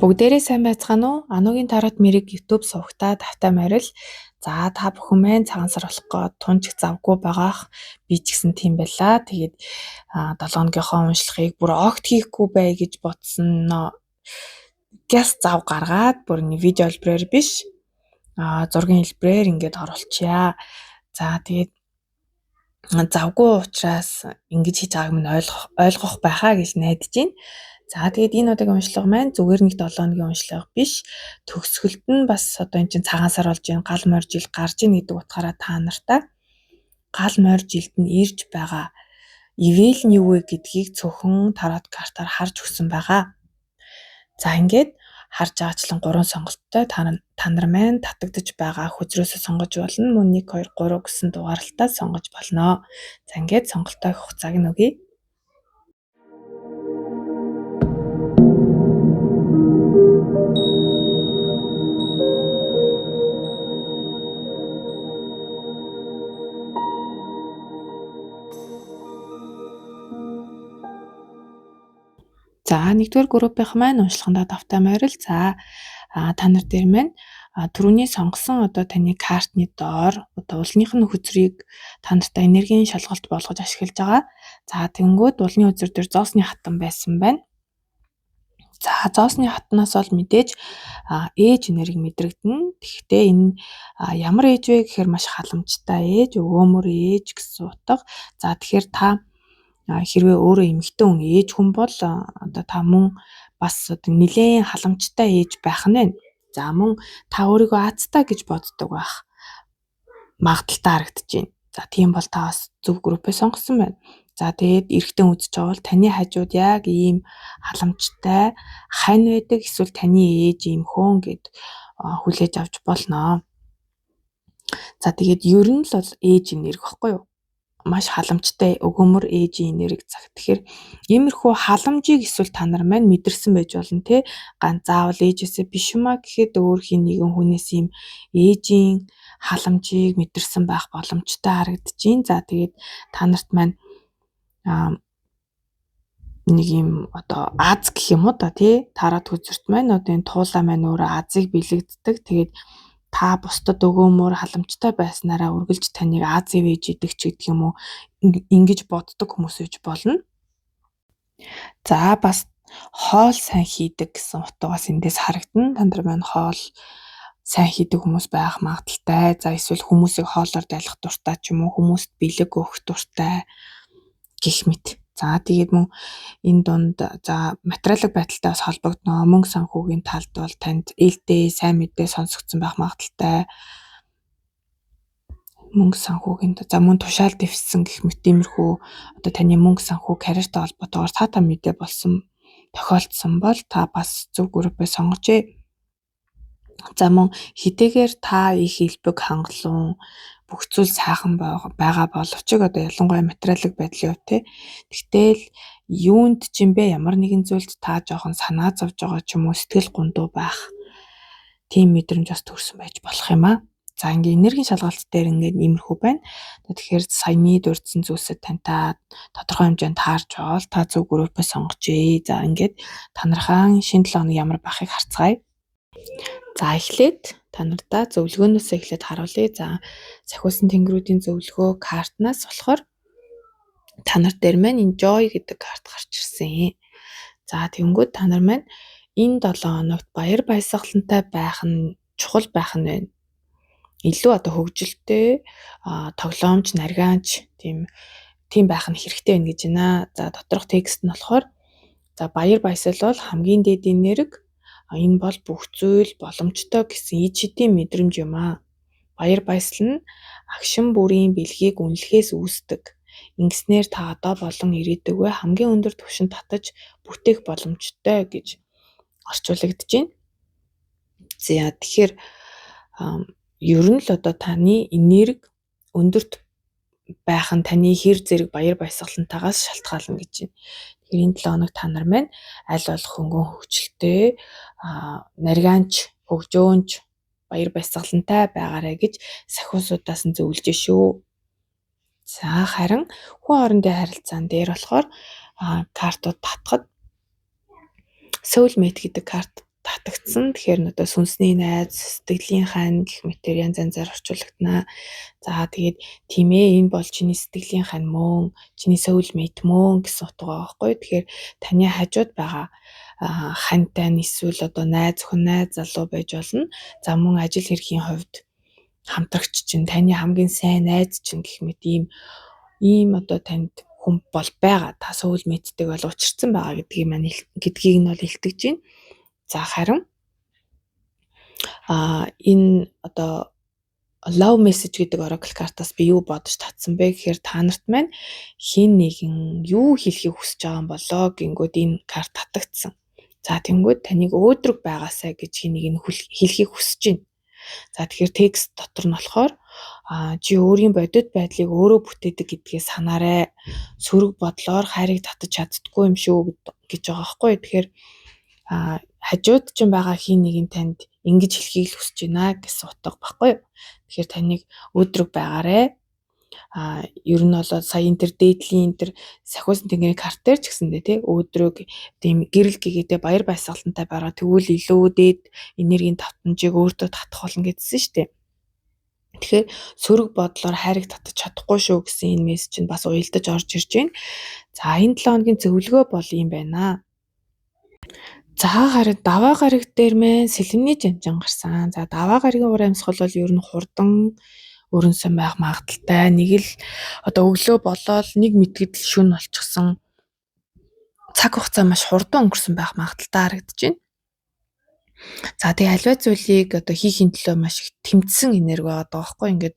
Бүгдээрээ сайн байцгаана уу? Анугийн тарот мэрэг YouTube сувагтаа тавтай марил. За та бүхэн маань цагаан сар болох гээд тунч завгүй байгаах. Би ч гэсэн тийм байлаа. Тэгээд 7 хоногийнхоо уншлагыг бүр огт хийхгүй бай гэж бодсон. Гяс зав гаргаад бүр видео хэлбэрээр биш. Зургийн хэлбэрээр ингээд оруулчихъя. За тэгээд завгүй учраас ингэж хийж байгааг минь ойлгох байхаа гэж найдаж байна. За тэгээд энэ удаагийн уншлага маань зүгээр нэг 7 хоногийн уншлага биш. Төгсгөлд нь бас одоо эн чинь цагаан сар болж байна, гал морь жил гарч ийн гэдэг утгаараа та нартай гал морь жилд нь ирж байгаа ивэл нь юу вэ гэдгийг цөөхөн тарот картаар харж өгсөн байгаа. За ингээд харж байгаачлан 3 сонголттой та нар маань татагдж байгаа хүчрөөсөө сонгож болно. Мөн 1 2 3 гэсэн дугаарлалтаа сонгож болно. За ингээд сонголтоо хугацааг нь өгье. За 1-р группийнх маань уншлагандаа давтай морил. За та нар дээр маань түрүүний сонгосон одоо таны картны доор одоо улных нь хүчрийг та нартай энергийн шалгалт болгож ашиглаж байгаа. За тэнгүүд улны үзэр дээр зоосны хатан байсан байна. За зоосны хатнаас бол мэдээж ээж энерги мэдрэгдэнэ. Тэгэхдээ энэ ямар ээж вэ гэхээр маш халамжтай ээж, өвөөмөр ээж гэсэн утга. За тэгэхээр та хэрвээ өөрөө эмэгтэй хүн ээж хүн бол одоо та мөн бас одоо нэлээд халамжтай ээж байх нь байна. За мөн та өөрийгөө азтай гэж боддог байх магадaltaй харагдаж байна. За тийм бол та бас зөв группээ сонгосон байна. За тэгээд эргэтэн үзэж байгаа бол таны хажууд яг ийм халамжтай хань байдаг эсвэл таны ээж ийм хөөн гэд хүлээж авч болно. За тэгээд ер нь л бол ээж энерги баггүй юу? Маш халамжтай өгөөмөр ээжийн энерги цаг. Тэгэхээр иймэрхүү халамжийг эсвэл та нар маань мэдэрсэн байж болно те. Ганц заавал ээжээсээ биш юмаа гэхэд өөр хин нэгэн хүнээс ийм ээжийн халамжийг мэдэрсэн байх боломжтой харагдаж байна. За тэгээд та нарт маань нэг юм одоо аз гэх юм уу да тий. Тарот хүчрт маань одоо энэ туулаа маань өөрөө азыг бэлэгддэг. Тэгээд та бусдад өгөөмөр халамжтай байснараа үргэлж таныг аз ивэж идэг ч гэдэг юм уу ингэж боддог хүмүүс үж болно. За бас хоол сайн хийдэг гэсэн утгаас эндээс харагдана. Та нар маань хоол сайн хийдэг хүмүүс байх магадaltaй. За эсвэл хүмүүсийг хоолоор дайлах дуртай ч юм уу хүмүүст бэлэг өгөх дуртай гэх мэт. За тэгээд мөн энэ дунд за материалын байдалтай бас холбогдно. Мөнгө санхүүгийн талд бол танд ээлтэй сайн мэдээ сонсогдсон байх магадaltaй. Мөнгө санхүүгийн за мөн тушаал дэвссэн гэх мэт тиймэрхүү одоо таны мөнгө санхүү карьертай холбоотойгоор та мэдээ болсон тохиолдсон бол та бас зөв группээ сонгожээ. За мөн хэдийгээр та их хэлбэг хангалуун бүх зүйл сайхан байгаа боловч одоо ялангуяа материалын байдлын хувьд те. Тэгтэл юунд ч юм бэ ямар нэгэн зүйлд та жоохон санаа зовж байгаа ч юм уу сэтгэл гундуу байх. Тийм мэдрэмж бас төрсөн байж болох юм аа. За ингээ энергийн шалгалт дээр ингээд иймэрхүү байна. Тэгэхээр саяны дурдсан зүйлсэд тантай тодорхой хэмжээнд таарж байгаа бол та зөв группээ сонгожээ. За ингээд та нархаа шинэ 7 хоног ямар байхыг харцгаая. За эхлээд та нартаа зөвлөгөөнөөс эхлээд харуулъя. За сахиусан тэнгэрүүдийн зөвлөгөө картнаас болохоор та нар дээр маань enjoy гэдэг карт гарч ирсэн. За тэнгүүд та нар маань энэ 7 хоногт баяр баясгалантай байх нь чухал байх нь байна. Илүү одоо хөгжилтэй, тоглоомж, наргаанч тийм байх нь хэрэгтэй байна гэж байна. За доторх текст нь болохоор за баяр баясгал бол хамгийн дээд энерги. Энэ бол бүх зүйл боломжтой гэсэн ид шидийн мэдрэмж юм аа. Баяр баясгал нь агшин бүрийн бэлгийг үнэлэхээс үүсдэг. Ингэснээр та одоо болон ирээдүгөө хамгийн өндөр түвшинд татаж бүтээх боломжтой гэж орчуулагдж байна. За тэгэхээр ер нь л одоо таны энерги өндөрт байх нь таны хэр зэрэг баяр баясгалантайгаас шалтгаална гэж байна. Тэгэхээр энэ 7 хоног та нар маань аль болох хөнгөн хөгжилтэй, наргаанч, хөгжөөнч, баяр баясгалантай байгаарай гэж сахиусуудаас нь зөвлөж шүү. За харин хүн хоорондын харилцаан дээр болохоор картууд татхад soulmate гэдэг карт татагдсан. Тэгэхээр одоо сүнсний найз, сэтгэлийн хань гэх мэтээр янз янзаар орчуулагдана. За тэгээд тийм ээ, энэ бол чиний сэтгэлийн хань мөн, чиний soulmate мөн гэсэн утга байгаа байхгүй. Тэгэхээр таны хажууд байгаа хантай нь эсвэл одоо найз хүн, найз залуу байж болно. За мөн ажил хэргийн хувьд хамтрагч чинь, таны хамгийн сайн найз чинь гэх мэт ийм одоо танд хүн бол байгаа. Та soulmate-тэй бол учирсан байгаа гэдгийг нь бол илтгэж байна. За харин энэ одоо love message гэдэг oracle картаас би юу бодож татсан бэ гэхээр та нарт маань хин нэгэн юу хэлхийг хүсэж байгаа юм болоо гингүүд энэ карт татагдсан. За тэнгүүд таныг өөдрөг байгаасай гэж хин нэг нь хэлхийг хүсэж байна. За тэгэхээр текст дотор нь болохоор чи өөрийн бодит байдлыг өөрөө бүтээдэг гэдгээ санаарай. Сөрөг бодлоор хайрыг татаж чаддаггүй юм шүү гэж байгаа байхгүй. Тэгэхээр хажууд чинь байгаа хин нэг нь танд ингэж хэлхийг л хүсэж байна гэсэн утга баггүй. Тэгэхээр таныг өөдрөг байгаарэ. Ер нь бол сая дээдлийн сахиусан тэнгэрийн карт дээр ч гэсэндээ тий өөдрөг тийм гэрэл гэгээдээ баяр баясгалантай байгаа. Тэгвэл илүү дээд энергийн татамжийг өөртөө татах болно гэдсэн шүү дээ. Тэгэхээр сөрөг бодлоор хайрыг татаж чадахгүй шүү гэсэн энэ мессеж чинь бас уялдаж орж ирж байна. За энэ 7 хоногийн зөвлөгөө бол юм байна. За харин даваа гараг дээр мэн сэлэмний жанжин гарсан. За даваа гарагийн уур амьсгал бол ер нь хурдан өрнсөн байх магадaltaй. Нэг л одоо өглөө болоод нэг мэдгэд л шүн болчихсон. Цаг хугацаа маш хурдан өнгөрсөн байх магадaltaй харагдаж байна. За тэгээ аливаа зүйлийг одоо хийхин төлөө маш их тэмцсэн энерги байгаа байхгүй. Ингээд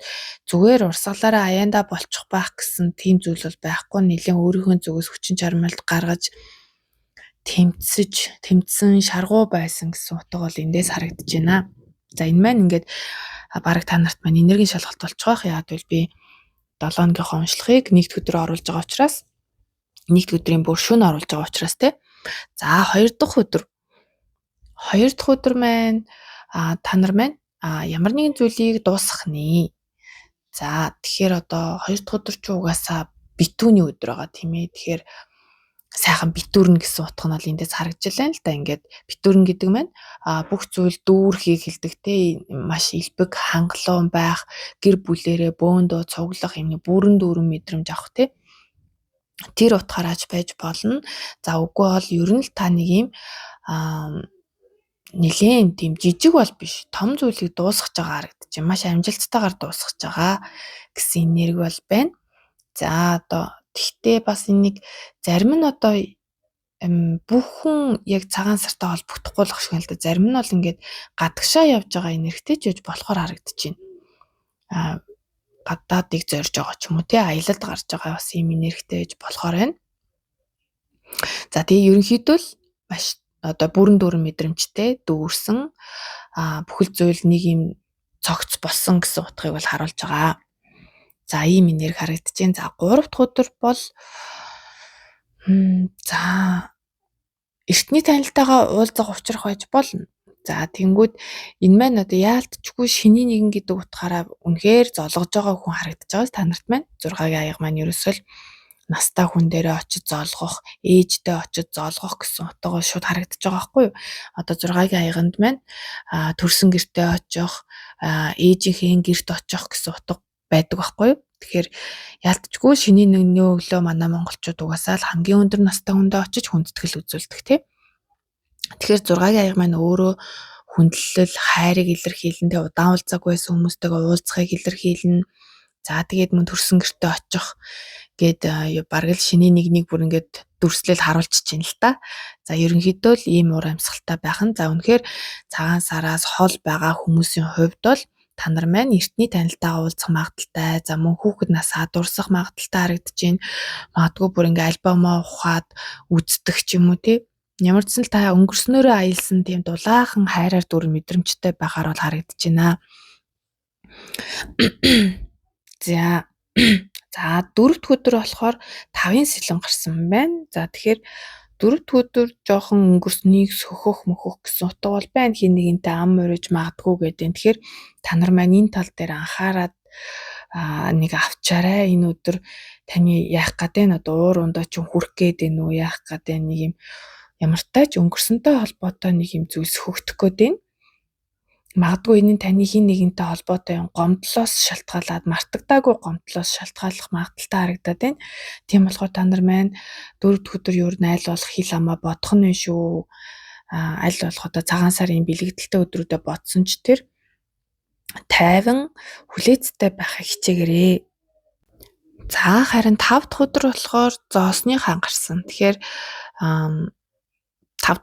зүгээр урсгалаараа аяандаа болчих байх гэсэн тийм зүйл бол байхгүй. Нэлээд өөрийнхөө зүгээс хүчин чармайлт гаргаж тэмцсэн шаргуу байсан гэсэн утга бол эндээс харагдаж байна. За энэ маань ингээд бараг та нарт маань энергийн шалгалт болчих واخ. Яагад бол би 7 хоногийнхоо уншлахыг нэгд өдрөө оруулж байгаа учраас нэгд өдрийн бүр шөнө оруулж байгаа учраас те. За 2 дахь өдөр маань та нар маань ямар нэгэн зүйлийг дуусгах нэ. За тэгэхээр одоо 2 дахь өдөр ч угаасаа битүүний өдөр байгаа тийм ээ. Тэгэхээр сайхан битүүрнэ гэсэн утга нь бол эндээс харагдж байна л да. Ингээд битүүрнэ гэдэг маань бүх зүйл дүүрхийг хэлдэг те. Маш элбэг хангалуун байх, гэр бүлэрээ бөөндөө цуглах юм бүрэн дүүрэн мэдрэмж авах те. Тэр утгаараа ч байж болно. За үгүй бол ер нь л та нэг юм нэлээд тийм жижиг бол биш, том зүйлийг дуусгаж байгаа харагдаж байна. Маш амжилттайгаар дуусгаж байгаа гэсэн энерги бол байна. За одоо тэгтээ бас энийг зарим нь одоо бүх хүн яг цагаан сартаа холбогдохгүй л шиг л да. Зарим нь бол ингээд гадагшаа явж байгаа энергитэй ч гэж болохоор харагдаж байна. Гадаадыг зорж байгаа ч юм уу тий, аялалд гарч байгаа бас юм энергитэй гэж болохоор байна. За тэгээ ерөнхийдөө л маш одоо бүрэн дүүрэн мэдрэмжтэй дүүрсэн бүхэл зүйл нэг юм цогц болсон гэсэн утгыг бол харуулж байгаа. За ийм энерги харагдаж байна. За 3 дахь өдөр бол за эртний танилтайгаа уулзах учрах байж болно. За тэнгүүд энэ маань одоо яалтчгүй шиний нэгэн гэдэг утгаараа үнэхээр золгож байгаа хүн харагдаж байгаа. Та нарт маань 6-гийн аяга маань ерөөсөө настай хүн дээрээ очиж золгох, ээжтэй очиж золгох гэсэн утга шууд харагдаж байгаа байхгүй юу? Одоо 6-гийн аяганд маань төрсөн гэртээ очих, ээжийнхээ гэрт очих гэсэн утга байдаг байхгүй юу? Тэгэхээр яалтчгүй шиний нэгний өглөө манай монголчууд угаасаа л хамгийн өндөр настай хүндээ очиж хүндэтгэл үзүүлдэг тийм. Тэгэхээр 6-гийн аяга маань өөрөө хүндлэл, хайрыг илэрхийлэн, тэ удаан уулзаагүй байсан хүмүүстэйгээ уулзахыг илэрхийлнэ. За тэгээд мөн төрсөн гэртээ очих гээд бараг л шиний нэгнийг бүр ингээд дүрслэл харуулчих чинь л та. За ерөнхийдөө л ийм уур амьсгалтай байх нь. За үнэхээр цагаан сараас хол байгаа хүмүүсийн хувьд бол та нар маань эртний танилтайгаа уулзах магадaltaй. За мөн хүүхэд насаа дурсах магадaltaй харагдаж байна. Магадгүй бүр ингээд альбомоо ухаад үздэг ч юм уу тий. Ямар ч сан та өнгөрснөөрөө аялсан тийм дулаахан хайраар дүр мэдрэмжтэй байхаар бол харагдаж байна. За 4 дахь өдөр болохоор 5-ын сэлэн гарсан байна. За тэгэхээр 4 дахь өдөр жоохон өнгөрснийг сөхөх гэсэн утга бол байна. Хин нэгэнтэй ам уриж магадгүй гэдэг. Тэгэхээр та нар маань энэ тал дээр анхаарад нэг авчаарай. Энэ өдөр таны яах гэдэг нь одоо уур ундаа ч хүрх гээд байна уу, яах гэдэг нэг юм ямартай ч өнгөрсөнтэй холбоотой нэг юм зүйлс хөгтөх гээд байна. Магадгүй энэ нь таны хин нэгэнтэй холбоотой гомдлоос шалтгаалаад мартагдаагүй гомдлоос шалтгааллах магадaltaй харагдаад байна. Тийм болохоор та нар маань 4 дахь өдөр юу аль болох хил амаа бодох нь шүү. Аль болох одоо цагаан сарын бэлэгдэлтэй өдрүүдэд бодсон ч тэр тайван хүлээцтэй байхыг хичээгээрэй. За харин 5 дахь өдөр болохоор зоосны хаан гарсан. Тэгэхээр 5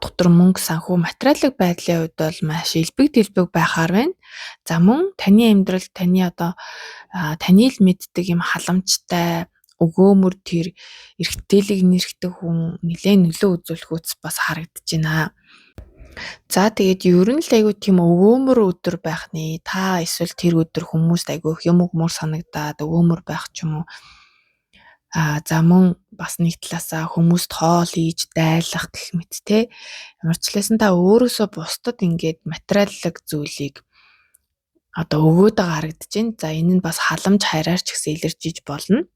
дахь өдөр мөнгө санхүү материалын байдлын хувьд бол маш элбэг дэлбэг байхаар байна. За мөн таны амьдрал таны одоо таны л мэддэг юм халамжтай өгөөмөр тэр эргэтэлэг нэрхтэх хүн нэлээд нөлөө үзүүлэхүүц бас харагдаж байна. За тэгээд ер нь л айгүй тийм өгөөмөр өдөр байх нэ. Та эсвэл тэр өдөр хүмүүст айгүй юм санагдаад өгөөмөр байх ч юм уу. За мөн бас нэг талаасаа хүмүүст хоол хийж дайлах гэх мэт те. Ямар ч хэлсэн та өөрөөсөө бусдад ингээд материаллык зүйлийг одоо өгөөд байгаа харагдаж байна. За энэ нь бас халамж хараар ч гэсэн илэрчиж болно.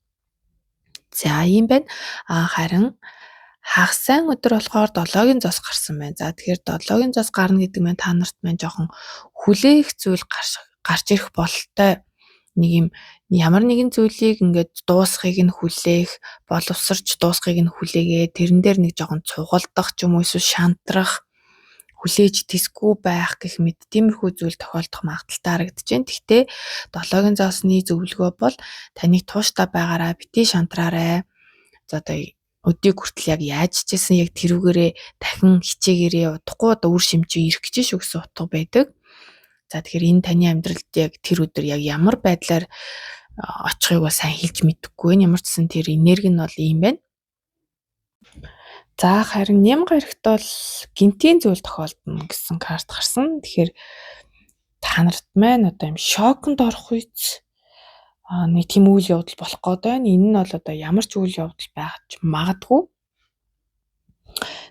За ийм байна. Харин хагас сайн өдөр болохоор 7-гийн зоос гарсан байна. За тэгэхээр 7-гийн зоос гарна гэдэг нь та нарт маань жоохон хүлээх зүйл гарч ирэх бололтой нэг юм ямар нэгэн зүйлийг ингээд дуусхийг нь хүлээх, боловсрч дуусхийг нь хүлээгээ тэрэн дээр нэг жоохон цугалдах ч юм уу эсвэл шантрах, хүлээж тэсгүй байх гэх мэт тиймэрхүү зүйл тохиолдох магадaltaй харагдаж байна. Гэхдээ 7-гийн зоосны зөвлөгөө бол таныг тууштай байгаараа битгий шантраарай. За одоо өдийг хүртэл яг яаж чийсэн яг тэрүүгээрээ дахин хичээгээрээ удахгүй одоо үр шимжээ ирэх гэж шүү гэсэн утга байдаг. За тэгэхээр энэ таны амьдралд яг тэр өдөр яг ямар байдлаар очихыг бол сайн хэлж мэдэхгүй байна. Ямар ч гэсэн тэр энерги нь бол ийм байна. За харин нямга эрэхт бол гинтийн зүйл тохиолдно гэсэн карт гарсан. Тэгэхээр та нарт маань одоо юм шоконд орох үйц нэг тийм үйл явдал болох гээд байна. Энэ нь бол одоо ямар ч үйл явдал байж магадгүй.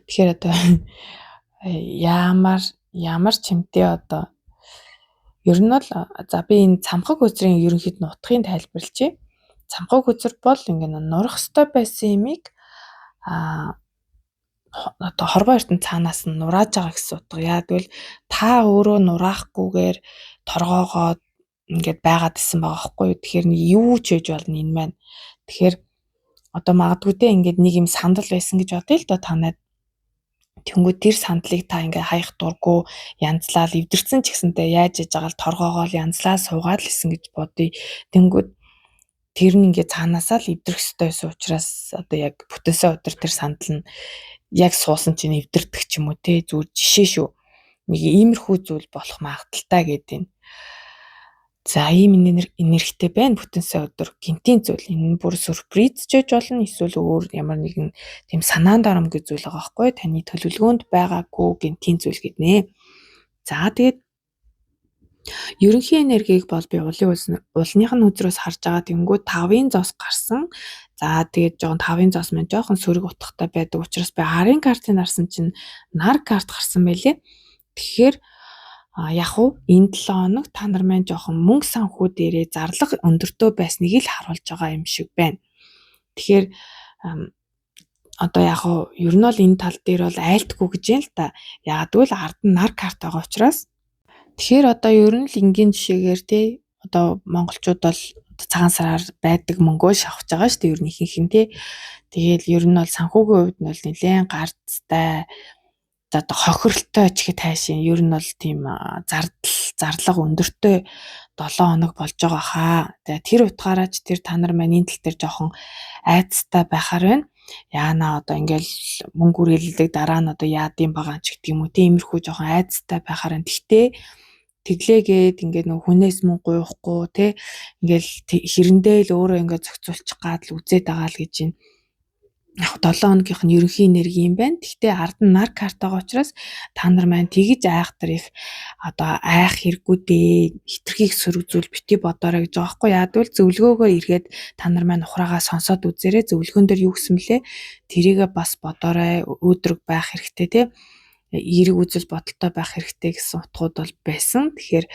Тэгэхээр одоо ямар ч юмтэй одоо ер нь бол за би энэ цамхаг үзрийн ерөнхийд нь утгыг тайлбарлажээ. Цамхаг үзэр бол ингээд нурах ёстой байсан юмыг одоо хорвоо ертөнд цаанаас нь нурааж байгаа гэсэн утга. Яг тэгвэл та өөрөө нураахгүйгээр торгоогоод ингээд байгаад исэн байгаа байхгүй юу. Тэгэхээр юу ч хийж болно энэ маань. Тэгэхээр одоо магадгүй те ингээд нэг юм сандал байсан гэж бодъё л доо танад. Тэнгүүд тэр сандлыг та ингээ хаях дурггүй янзлал эвдэрсэн ч гэсэнтэй яаж яж байгаа л торгоогоол янзлаа суугаад л исэн гэж бодъё. Тэнгүүд тэр нь ингээ цаанаасаа л эвдэрэх ёстой байсан учраас одоо яг бүтэнсэн өдөр тэр сандал нь яг суусан чинь эвдэрдэг ч юм уу те зүгээр жишээ шүү. Нэг иймэрхүү зүйл болох магадaltaй гэдэг юм. За ийм энергитэй байна бүтэнсэн өдөр гинтийн зүйл. Энэ нь бүр сюрприз ч гэж болно. Эсвэл өөр ямар нэгэн тийм санаанд оромгүй зүйл байгаа байхгүй. Таны төлөвлөгөөнд байгаагүй гинтийн зүйл гэднэ. За тэгээд ерөнхий энергийг бол би уулных нь үзрөөс харж байгаа. Тэнгүүд 5-ын зоос гарсан. За тэгээд жоохон 5-ын зоос маань жоохон сөрөг утгатай байдаг учраас би 10-ын картыг харсан чинь нар карт гарсан байлээ. Тэгэхээр яг уу энэ 7 хоног та нар маань жоохон мөнгө санхүү дээрээ зарлага өндөртөө байсныг л харуулж байгаа юм шиг байна. Тэгэхээр одоо яг уу ер нь бол энэ тал дээр бол айлтгүй гэж юм л та. Яагад гэвэл ард нь нар карт байгаа учраас. Тэгэхээр одоо ер нь л энгийн жишээгээр те одоо монголчууд бол цагаан сараар байдаг мөнгөө шавхаж байгаа шүү дээ ер нь ихэнх нь те. Тэгээд ер нь бол санхүүгийн хувьд нь бол нэлээд гарцтай за одоо хохирлтой ч гэхэд хайшин ер нь бол тийм зарлага өндөртэй 7 хоног болж байгаа хаа. Тэгээ тэр утгаараа ч тэр та нар маань энэ тал дээр жоохон айцтай байхаар байна. Яана одоо ингээл мөнгө үргэлжлэдэг дараа нь одоо яад юм байгаа ч гэдэг юм уу тиймэрхүү жоохон айцтай байхаар байна. Гэхдээ тэглээгээд ингээд нөх хүнээс мөнгө гуйхгүй те ингээл хэрэндээ л өөрөө ингээд зохицуулчих гад л үзээд байгаа л гэж байна. Яг 7 хоногийнх нь ерөнхий энерги юм байна. Гэхдээ ард нь нар карт байгаа учраас та нар маань тэгж айхтар их одоо айх хэрэггүй дээ. Хитрхийг сөрөгзүүл бити бодоорой гэж байгаа байхгүй. Яа гэвэл зөвлөгөөгөө эргээд та нар маань ухраагаа сонсоод үзээрэй. Зөвлөгөөн дээр юу гэсэн блэ? Тэрийгээ бас бодоорой. Өөдрөг байх хэрэгтэй те. Эерэг үзэл бодолтой байх хэрэгтэй гэсэн утгууд бол байсан. Тэгэхээр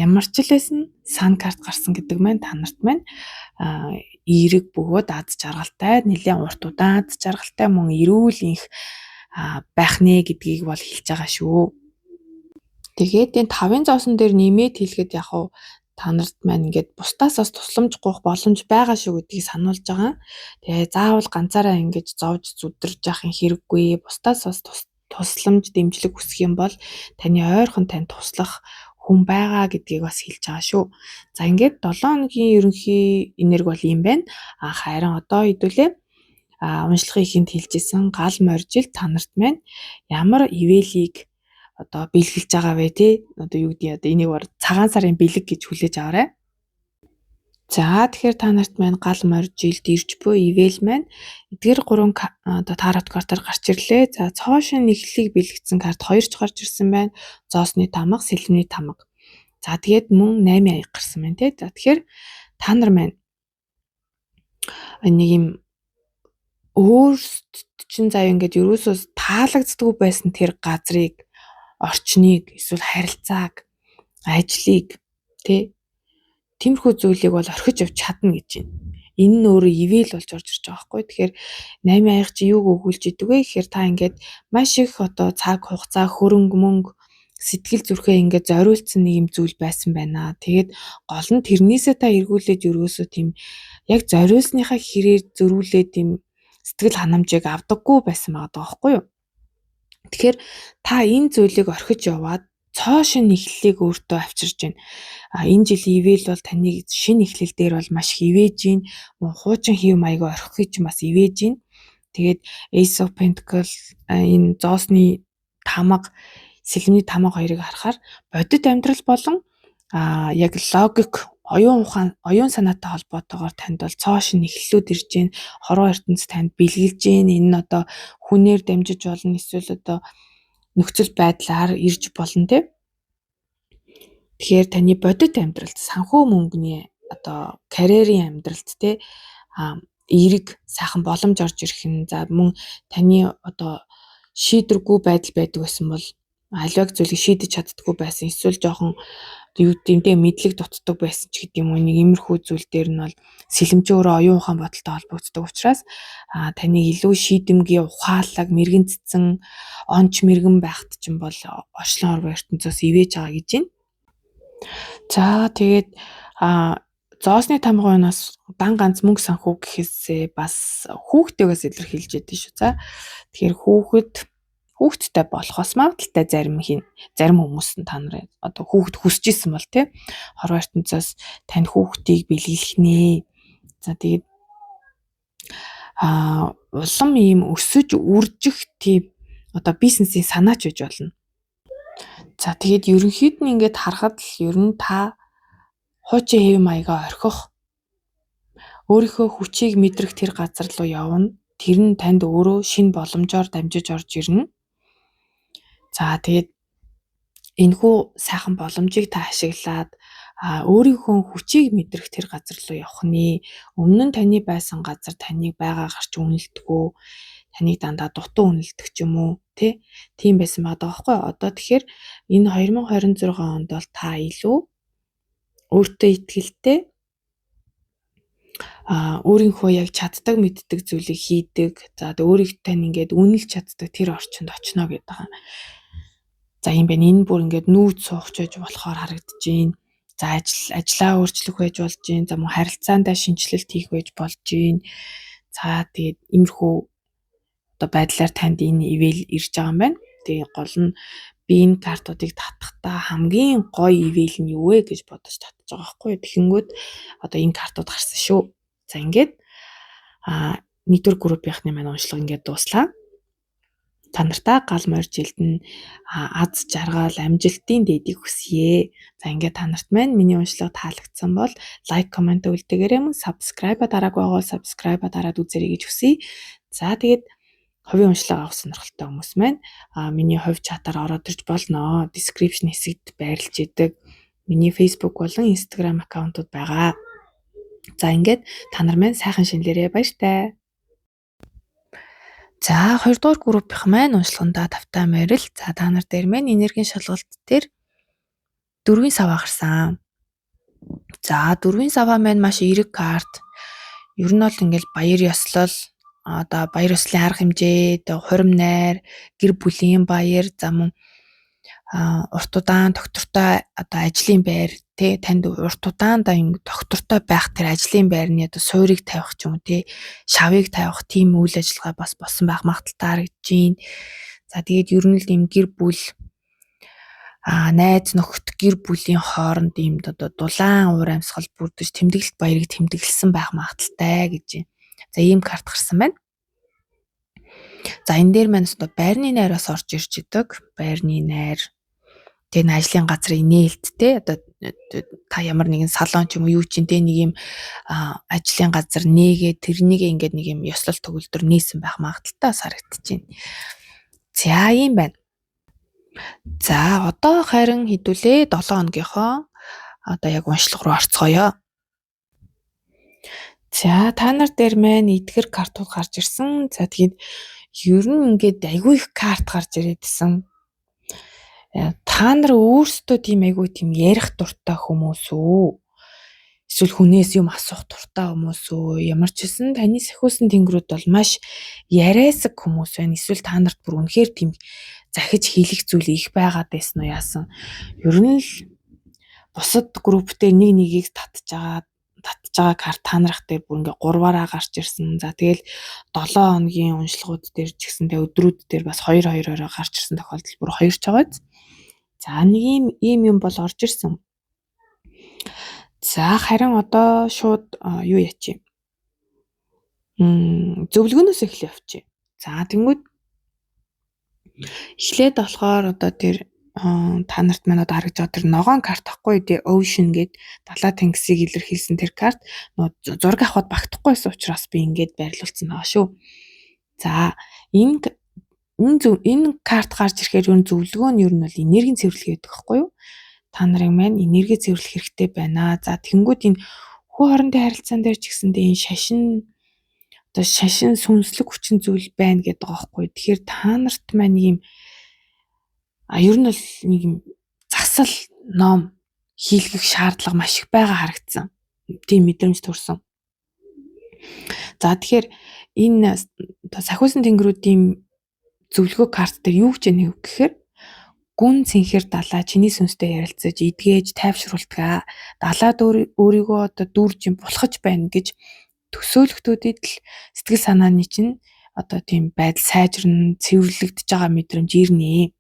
ямар ч хэлсэн сан карт гарсан гэдэг маань та нарт маань эерэг бөгөөд аз жаргалтай, нэлээд урт удаан аз жаргалтай мөн эрүүл инх байх нэ гэдгийг бол хэлж байгаа шүү. Тэгээд энэ 5-ын зоосон дээр нэмээд хэлэхэд яг хуу та нарт маань ингээд бусдаас бас тусламж гуйх боломж байгаа шүү гэдгийг сануулж байгаа. Тэгээ заавал ганцаараа ингэж зовж зүдэрж яахын хэрэггүй. Бусдаас бас тусламж дэмжлэг хүсэх юм бол таны ойрхон тань туслах хүн байгаа гэдгийг бас хэлж байгаа шүү. За ингээд 7 хоногийн ерөнхий энерги бол юм байна. Харин одоо хэдүүлээ уншлагын ихэнд хэлжсэн гал моржил та нарт маань ямар ивэлийг одоо бэлгэлж байгаа вэ те? Одоо юу гэдэг одоо энийг бол цагаан сарын бэлэг гэж хүлээж аваарай. За тэгэхээр та нарт маань гал моржилд ирж буй ивэл маань эдгээр 3 одоо тарот картаар гарч ирлээ. За цоошин нэхлэлийг бэлгэсэн карт 2 ч гарч ирсэн байна. Зоосны тамга, сэлмний тамга. За тэгээд мөн 8 аяг гарсан байна те. За тэгэхээр та нар маань нэг юм өөрсдөд чинь заа ингээд ерөөсөө таалагддаггүй байсан тэр газрыг, орчныг, эсвэл харилцааг, ажлыг тэ тиймэрхүү зүйлийг бол орхиж явж чадна гэж байна. Энэ нь өөрөө ивэл болж орж ирж байгаа байхгүй. Тэгэхээр 8 аяг чи юуг өгүүлж идэг вэ гэхээр та ингээд маш их одоо цаг хугацаа, хөрөнгө мөнгө, сэтгэл зүрхээ ингээд зориулсан нэг юм зүйл байсан байна. Тэгээд гол нь тэрнээсээ та эргүүлээд ерөөсөө тийм яг зориулсныхаа хэрээр зөрүүлээд тийм сэтгэл ханамжийг авдаггүй байсан байгаа байхгүй юу? Тэгэхээр та энэ зүйлийг орхиж яваад цоошин эхлэлийг өөртөө авчирж байна. Энэ жилийн ивэл бол таны шинэ эхлэл дээр бол маш их ивэж гин, хуучин хэв маягаа орхихыг ч бас ивэж гин. Тэгээд Ace of Pentacle энэ зоосны тамга, сэлмний тамга хоёрыг харахаар бодит амьдрал болон яг логик, оюун ухаан, оюун санаатай холбоотойгоор танд бол цоошин эхлэлүүд ирж гин, хорвоо ертөнц танд бэлгэлж гин. Энэ нь одоо хүнээр дамжиж болно, эсвэл одоо нөхцөл байдлаар ирж болно те. Тэгэхээр таны бодит амьдралд санхүү мөнгөний одоо карьерийн амьдралд те эерэг сайхан боломж орж ирэх нь за мөн таны одоо шийдвэргүй байдал байдаг байсан бол аливаа зүйлийг шийдэж чаддаггүй байсан, эсвэл жоохон юу гэмдээ мэдлэг дутдаг байсан ч гэдэг юм уу. Нэг иймэрхүү зүйл дээр нь бол сэлэмжийн өөрөө оюун ухаан бодолтой холбогддог учраас таны илүү шийдэмгий, ухаалаг, мэрэгэн цэцэн, онч мэрэгэн байхад ч юм бол орчлон орвоо ертөнцөөс ивэж байгаа гэж байна. За тэгээд зоосны тамгаас дан ганц мөнгө санхүү гэхээсээ бас хүүхдтэйгээс илэрхийлж яадаг шүү. За тэгэхээр хүүхдтэй болохоос магадaltaй зарим хүмүүс нь та нарыг одоо хүүхд хүсэж исэн бол тий хорвоо ертөнцөөс тань хүүхдийг бэлгэлэх нэ. За тэгээд улам ийм өсөж үржих тийм одоо бизнесийн санаач байж болно. За тэгээд ерөнхийд нь ингээд харахад л ер нь та хуучин хэв маягаа орхих, өөрийнхөө хүчийг мэдрэх тэр газар руу явна. Тэр нь танд өөрөө шинэ боломжоор дамжиж орж ирнэ. За тэгээд энэхүү сайхан боломжийг та ашиглаад өөрийнхөө хүчийг мэдрэх тэр газар руу явах нэ. Өмнө нь таны байсан газар таныг байгаа гарч үнэлдэггүй, таныг дандаа дутуу үнэлдэг ч юм уу тий. Тийм байсан байгаа байхгүй. Одоо тэгэхээр энэ 2026 онд бол та илүү өөртөө итгэлтэй өөрийнхөө яг чаддаг мэддэг зүйлийг хийдэг. За өөрийгөө тань ингээд үнэлж чаддаг тэр орчинд очно гэдэг байгаа. За юм байна. Энэ бүр ингээд нүүц суухч байж болохоор харагдаж байна. За ажлаа өөрчлөх байж болж байна. За мөн харилцаандаа шинжилэлт хийх байж болж байна. За тэгээд иймэрхүү одоо байдлаар танд энэ ивэл ирж байгаа юм байна. Тэгээ гол нь би энэ картуудыг татахдаа хамгийн гоё ивэл нь юу вэ гэж бодож татж байгаа байхгүй. Тэгэнгүүт одоо энэ картууд гарсан шүү. За ингээд нэгдүгээр группийнхны маань уншлага ингээд дуслаа. Та нартаа гал моржилд нь аз жаргал, амжилтын дэдийг хүсье. За ингээд та нарт маань миний уншлага таалагдсан бол лайк, комент үлдээгээрэй, мөн subscribe дараагүй байгаа бол subscribe дараад үзээрэй гэж хүсье. За тэгээд хувийн уншлага авах сонирхолтой хүмүүс маань миний хувь чатаар ороод ирж болно. Description хэсэгт байрлаж идэг миний Facebook болон Instagram аккаунтууд байгаа. За ингээд та нар маань сайхан шинэлээрээ баяртай. За 2 дугаар группийнх маань уншлагандаа тавтай морил. За та нар дээр маань энергийн шалгалт дээр 4-ийн саваа гарсан. За 4-ийн саваа маань маш эерэг карт. Ер нь бол ингээл баяр ёслол, одоо баяр ёслолын арга хэмжээ, одоо хурим найр, гэр бүлийн баяр, за мөн урт удаан доктортой одоо ажлын байр тий танд урт удаанда ингэ доктортой байх тэр ажлын байрны одоо суурийг тавих ч юм уу тий шавыг тавих тийм үйл ажиллагаа бас болсон байх магадaltaй харагдаж байна. За тэгээд ер нь л ийм гэр бүл найз нөхөд гэр бүлийн хооронд ийм одоо дулаан уур амьсгал бүрдэж тэмдэглэлт баярыг тэмдэглэсэн байх магадaltaй гэж байна. За ийм карт гарсан байна. За энэ дээр маань одоо байрны найраас орж ирж идэг. Байрны найр тэг ажлын газрын нээлттэй одоо та ямар нэгэн салон ч юм уу юу ч юм нэг юм ажлын газар нээгээ тэрнийг ингээд нэг юм ёслол төгөлдөр нээсэн байх магадaltaй харагдаж байна. За ийм байна. За одоо харин хэдүүлээ 7 хоногийнхоо одоо яг уншлага руу орцгоё. За та нар дээр маань эдгэр картууд гарч ирсэн. За тэгээд ер нь ингээд айгүй их карт гарч ирээдсэн. Та нар өөрсдөө тийм айгүй тийм ярих дуртай хүмүүс үү? Эсвэл хүнээс юм асуух дуртай хүмүүс үү? Ямар ч гэсэн таны сахиусан тэнгэрүүд бол маш яриасаг хүмүүс байна. Эсвэл та нарт бүр үнэхээр тийм захиж хийлэх зүйл их байгаад байсан уу яасан? Ер нь л бусад групптэй нэг нэгийг татж байгаа карт та нарх дээр бүр ингээ 3-аараа гарч ирсэн. За тэгэл 7 хоногийн уншлагууд дээр ч гэсэн тэг өдрүүд дээр бас 2-2-ороо гарч ирсэн тохиолдол бүр 2 ч байгаа. За нэг ийм юм бол орж ирсэн. За харин одоо шууд юу яачих юм? Зөвлөгөөнөөс эхлэе явчих. За тэнгүүд эхлээд болохоор одоо тэр та нарт маань одоо харагдж байгаа тэр ногоон карт ахгүй тий Ocean гээд далай тэнгисийг илэрхийлсэн тэр карт зураг авахд багтахгүй байсан учраас би ингээд байрлуулсан байгаа шүү. За энэ карт гарч ирэхээр юу зөвлөгөө нь ер нь бол энергийн цэвэрлэх гэдэг байхгүй юу? Та нарын маань энерги цэвэрлэх хэрэгтэй байна. За тэнгүүд энэ хүү хоорондын харилцаан дээр ч гэсэндээ энэ шашин сүнслэг хүчин зүйл байна гэдэг байгаа байхгүй. Тэгэхээр та нарт маань ийм ер нь бол нэг юм засал ном хийлгэх шаардлага маш их байгаа харагдсан. Тийм мэдрэмж төрсөн. За тэгэхээр энэ сахиусан тэнгэрүүдийн зөвлөгөө карт дээр юу гэж нэг гэхээр гүн цэнхэр далаа чиний сүнстэй ярилцаж эдгээж тайвшруулдаг. Далаад өөрийгөө одоо дүүрж булхаж байна гэж төсөөлөгтүүдэд л сэтгэл санааны чинь одоо тийм байдал сайжирна, цэвэрлэгдэж байгаа мэдрэмж ирнэ.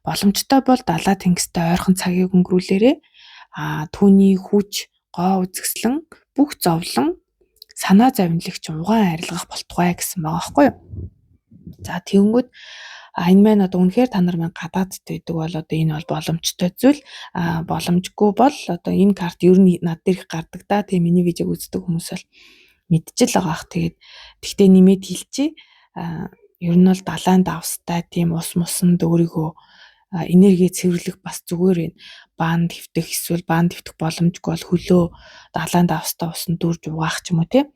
Боломжтой бол далаа тэнгистэй ойрхон цагийг өнгөрүүлээрэй. Түүний хүч, гоо үзэсгэлэн бүх зовлон санаа зовнилэгч угаан арилгах болтугай гэсэн байгаа байхгүй юу? За тэгэнгүүт энэ маань одоо үнэхээр та нар маань гадаадд байдаг бол одоо энэ бол боломжтой зүйл. Боломжгүй бол одоо энэ карт ер нь над дээр их гардаг да. Тэгээ миний видеог үздэг хүмүүс бол мэдчихэл байгаа бах. Тэгээд тэгтээ нэмээд хэлчихье. Ер нь бол далайн давстай тийм ус мусанд өөрийгөө энерги цэвэрлэх бас зүгээр байна. Баан твтэх эсвэл баан твтэх боломжгүй бол хөлөө далайн давстай усанд дүүрж угаах ч юм уу тийм.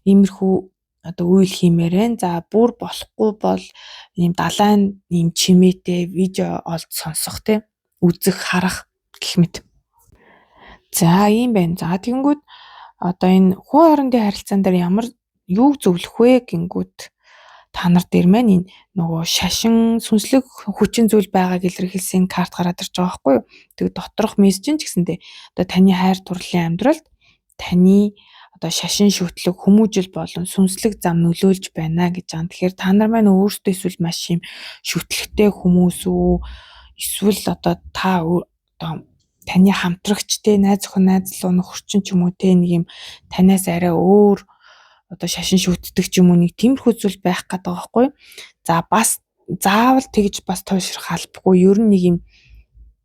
Иймэрхүү одоо үйл хиймээр байна. За бүр болохгүй бол ийм далайн ийм чимээтэй видео олж сонсох тийм үзэх харах гэх мэт. За ийм байна. За тэгэнгүүт одоо энэ хүн хоорондын харилцаан дээр ямар юу зөвлөх вэ гингүүт та нар дээр маань энэ нөгөө шашин сүнслэг хүчин зүйл байгааг илэрхийлсэн карт гараад ирж байгаа байхгүй юу? Тэг доторх мессеж ч гэсэндээ одоо таны хайр дурлалын амьдралд таны одоо шашин шүтлэг хүмүүжил болон сүнслэг зам нөлөөлж байна гэж байгаа. Тэгэхээр та нар маань өөрсдөө эсвэл маш юм шүтлэгтэй хүмүүс үү? Эсвэл одоо таны хамтрагчтэй найз охин найзлуу нөхөрчин ч юм уу те нэг юм танаас арай өөр одоо шашин шүтдэг ч юм уу нэг тиймэрхүү зүйл байх гэдэг байгаа байхгүй. За бас заавал тэгж бас туйлшрах албагүй. Ер нь нэг юм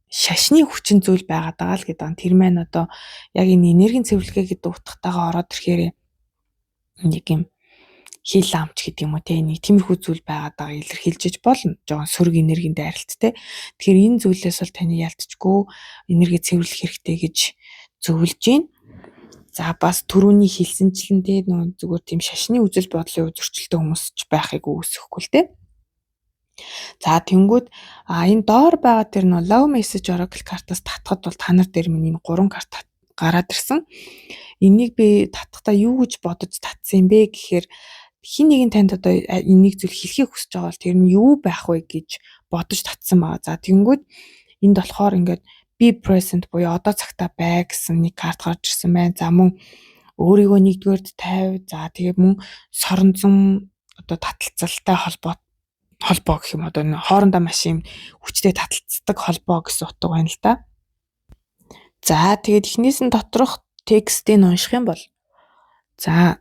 шашны хүчин зүйл байгаад байгаа л гэдэг. Тэр маань одоо яг энэ энергийн цэвэрлэгээ гэдэг утгатайгаа ороод ирэхээр нэг юм хил амч гэдэг юм уу те нэг тиймэрхүү зүйл байгаад байгаа илэрхийлж болно. Жоон сөрөг энергийн дайралттай. Тэгэхээр энэ зүйлээс бол таны ялцчгүй энерги цэвэрлэх хэрэгтэй гэж зөвлөж байна. За бас түрүүний хэлсэнчлэндээ нөгөө зүгээр тийм шашны үзэл бодлын зөрчилтэй хүмүүс ч байхыг үүсэхгүй л те. За тэнгүүд энэ доор байгаа тэр нөө love message oracle картаас татхад бол та нар дээр минь энэ 3 карт гараад ирсэн. Энийг би татхтаа юу гэж бодож татсан юм бэ гэхээр хин нэгэн танд одоо энийг зүйл хэлхийг хүсэж байгаа бол тэр нь юу байх вэ гэж бодож татсан байгаа. За тэгэнгүүт энд болохоор ингээд be present буюу одоо цагтаа бай гэсэн нэг карт гарч ирсэн байна. За мөн өөрийгөө нэгдүгээрд тавь. За тэгээ мөн соронзон одоо таталцалтай холбоо гэх юм одоо хоорондоо маш юм хүчтэй таталцдаг холбоо гэсэн утга байна л да. За тэгээд эхнээс нь доторх текстийг унших юм бол за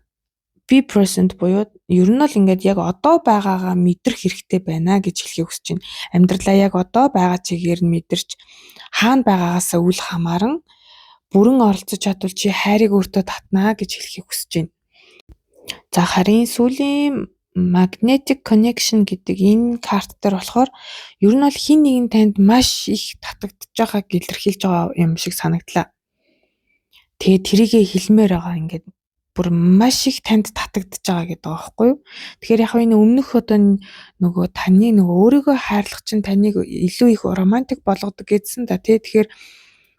be present буюу ер нь л ингээд яг одоо байгаагаа мэдрэх хэрэгтэй байна гэж хэлхийг хүсэж байна. Амьдралаа яг одоо байгаа чигээр нь мэдэрч хаана байгаагаас үл хамааран бүрэн оролцож чадвал чи хайрыг өөртөө татнаа гэж хэлхийг хүсэж байна. За харин сүүлийн magnetic connection гэдэг энэ карт дээр болохоор ер нь бол хин нэгэн танд маш их татагдж байгааг илэрхийлж байгаа юм шиг санагдлаа. Тэгээ тэрийгэ хэлмээр байгаа ингээд бүр маш их танд татагдж байгаа гэдэг байгаа байхгүй юу. Тэгэхээр яг энэ өмнөх одоо нөгөө таны нөгөө өөрийгөө хайрлах чинь таныг илүү их романтик болгодог гэдсэн да тий. Тэгэхээр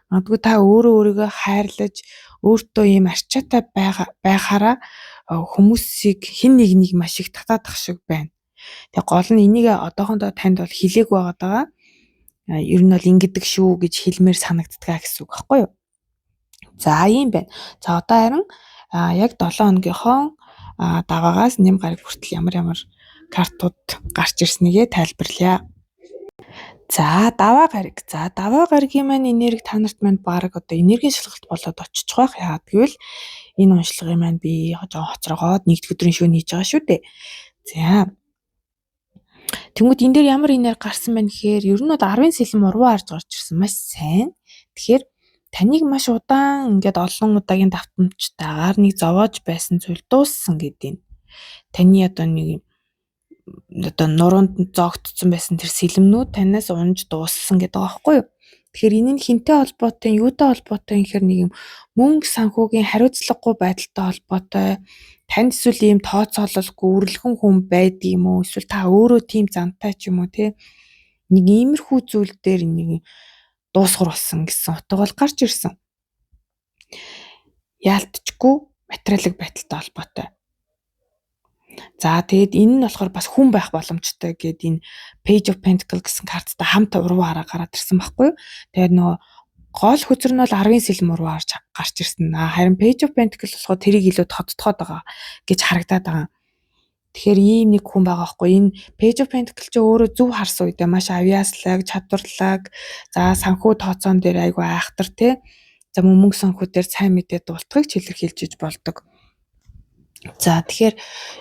магадгүй та өөрийгөө хайрлаж өөртөө ийм арчаатай байхаараа хүмүүсийг хин нэг маш их татаадах шиг байна. Тэгээ гол нь энийг одоохондоо танд бол хэлээг байгаа. Ер нь бол ингэдэг шүү гэж хэлмээр санагддаг гэсэн үг байхгүй юу. За ийм байна. За одоо харин яг 7 хоногийнхоо даваагаас нэм гараг хүртэл ямар картууд гарч ирснийг тайлбарлая. За даваа гараг. За даваа гарагийн маань энерги та нарт маань баг одоо энергийн шалгалт болоод очиж байх. Яагаад гэвэл энэ уншлагын маань би жоохон хоцрогоод нэгд өдрийн шөнө хийж байгаа шүү дээ. За. Тэнгүүд энэ дээр ямар энерги гарсан байна гэхээр ер нь 10 сэлэм урваа харж гарч ирсэн. Маш сайн. Тэгэхээр таныг маш удаан ингээд олон удаагийн давтамжтайгаар нэг зовоож байсан зүйл дууссан гэдэг. Таны одоо нэг одоо нуруунд зоогдсон байсан тэр сэлэмнүүд танаас унж дууссан гэдэг байгаа байхгүй юу. Тэгэхээр энэ нь хинтэй холбоотой, юутай холбоотой гэхээр нэг юм мөнгө санхүүгийн хариуцлагагүй байдалтай холбоотой. Танд эсвэл ийм тооцоололгүй үрлэгэн хүн байдаг юм уу? Эсвэл та өөрөө тийм зантай ч юм уу те. Нэг иймэрхүү зүйл дээр нэг дуусгар болсон гэсэн утга бол гарч ирсэн. Яалтчгүй материалын байдалтай холбоотой. За тэгээд энэ нь болохоор бас хүн байх боломжтой гэдэг энэ Page of Pentacles гэсэн карттай хамт урваа хараа гараад ирсэн байхгүй юу. Тэгээд нөгөө гол хөзөр нь бол 10 сэлэм урваа гарч ирсэн. Харин Page of Pentacles болохоор тэрийг илүү тодтогоод байгаа гэж харагдаад байгаа. Тэгэхээр ийм нэг хүн байгаа байхгүй. Энэ Page of Pentacles ч өөрөө зөв харсан үедээ маш авьяаслаг, чадварлаг, за санхүү тооцоон дээр айгүй айхтар те. За мөнгө санхүү дээр сайн мэдээ дуултгыг илэрхийлж болдог. За тэгэхээр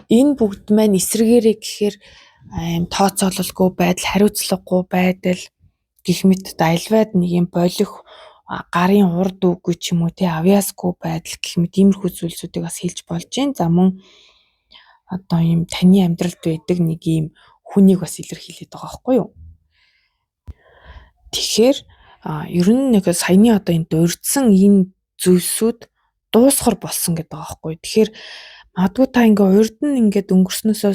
энэ бүгд маань эсрэгээрээ гэхээр тооцоололгүй байдал, хариуцлагагүй байдал гэх мэт альваад нэг юм болох гарын урд үгүй ч юм уу тий авьяасгүй байдал гэх мэт иймэрхүү зүйлсүүдийг бас хэлж болж байна. За мөн одоо ийм таны амьдралд байдаг нэг ийм хүнийг бас илэрхийлээд байгаа байхгүй юу. Тэгэхээр ер нь нэг саяны одоо энэ дурдсан энэ зүйлсүүд дуусгар болсон гэдэг байгаа байхгүй. Тэгэхээр магадгүй та ингээ урд нь ингээд өнгөрснөөсөө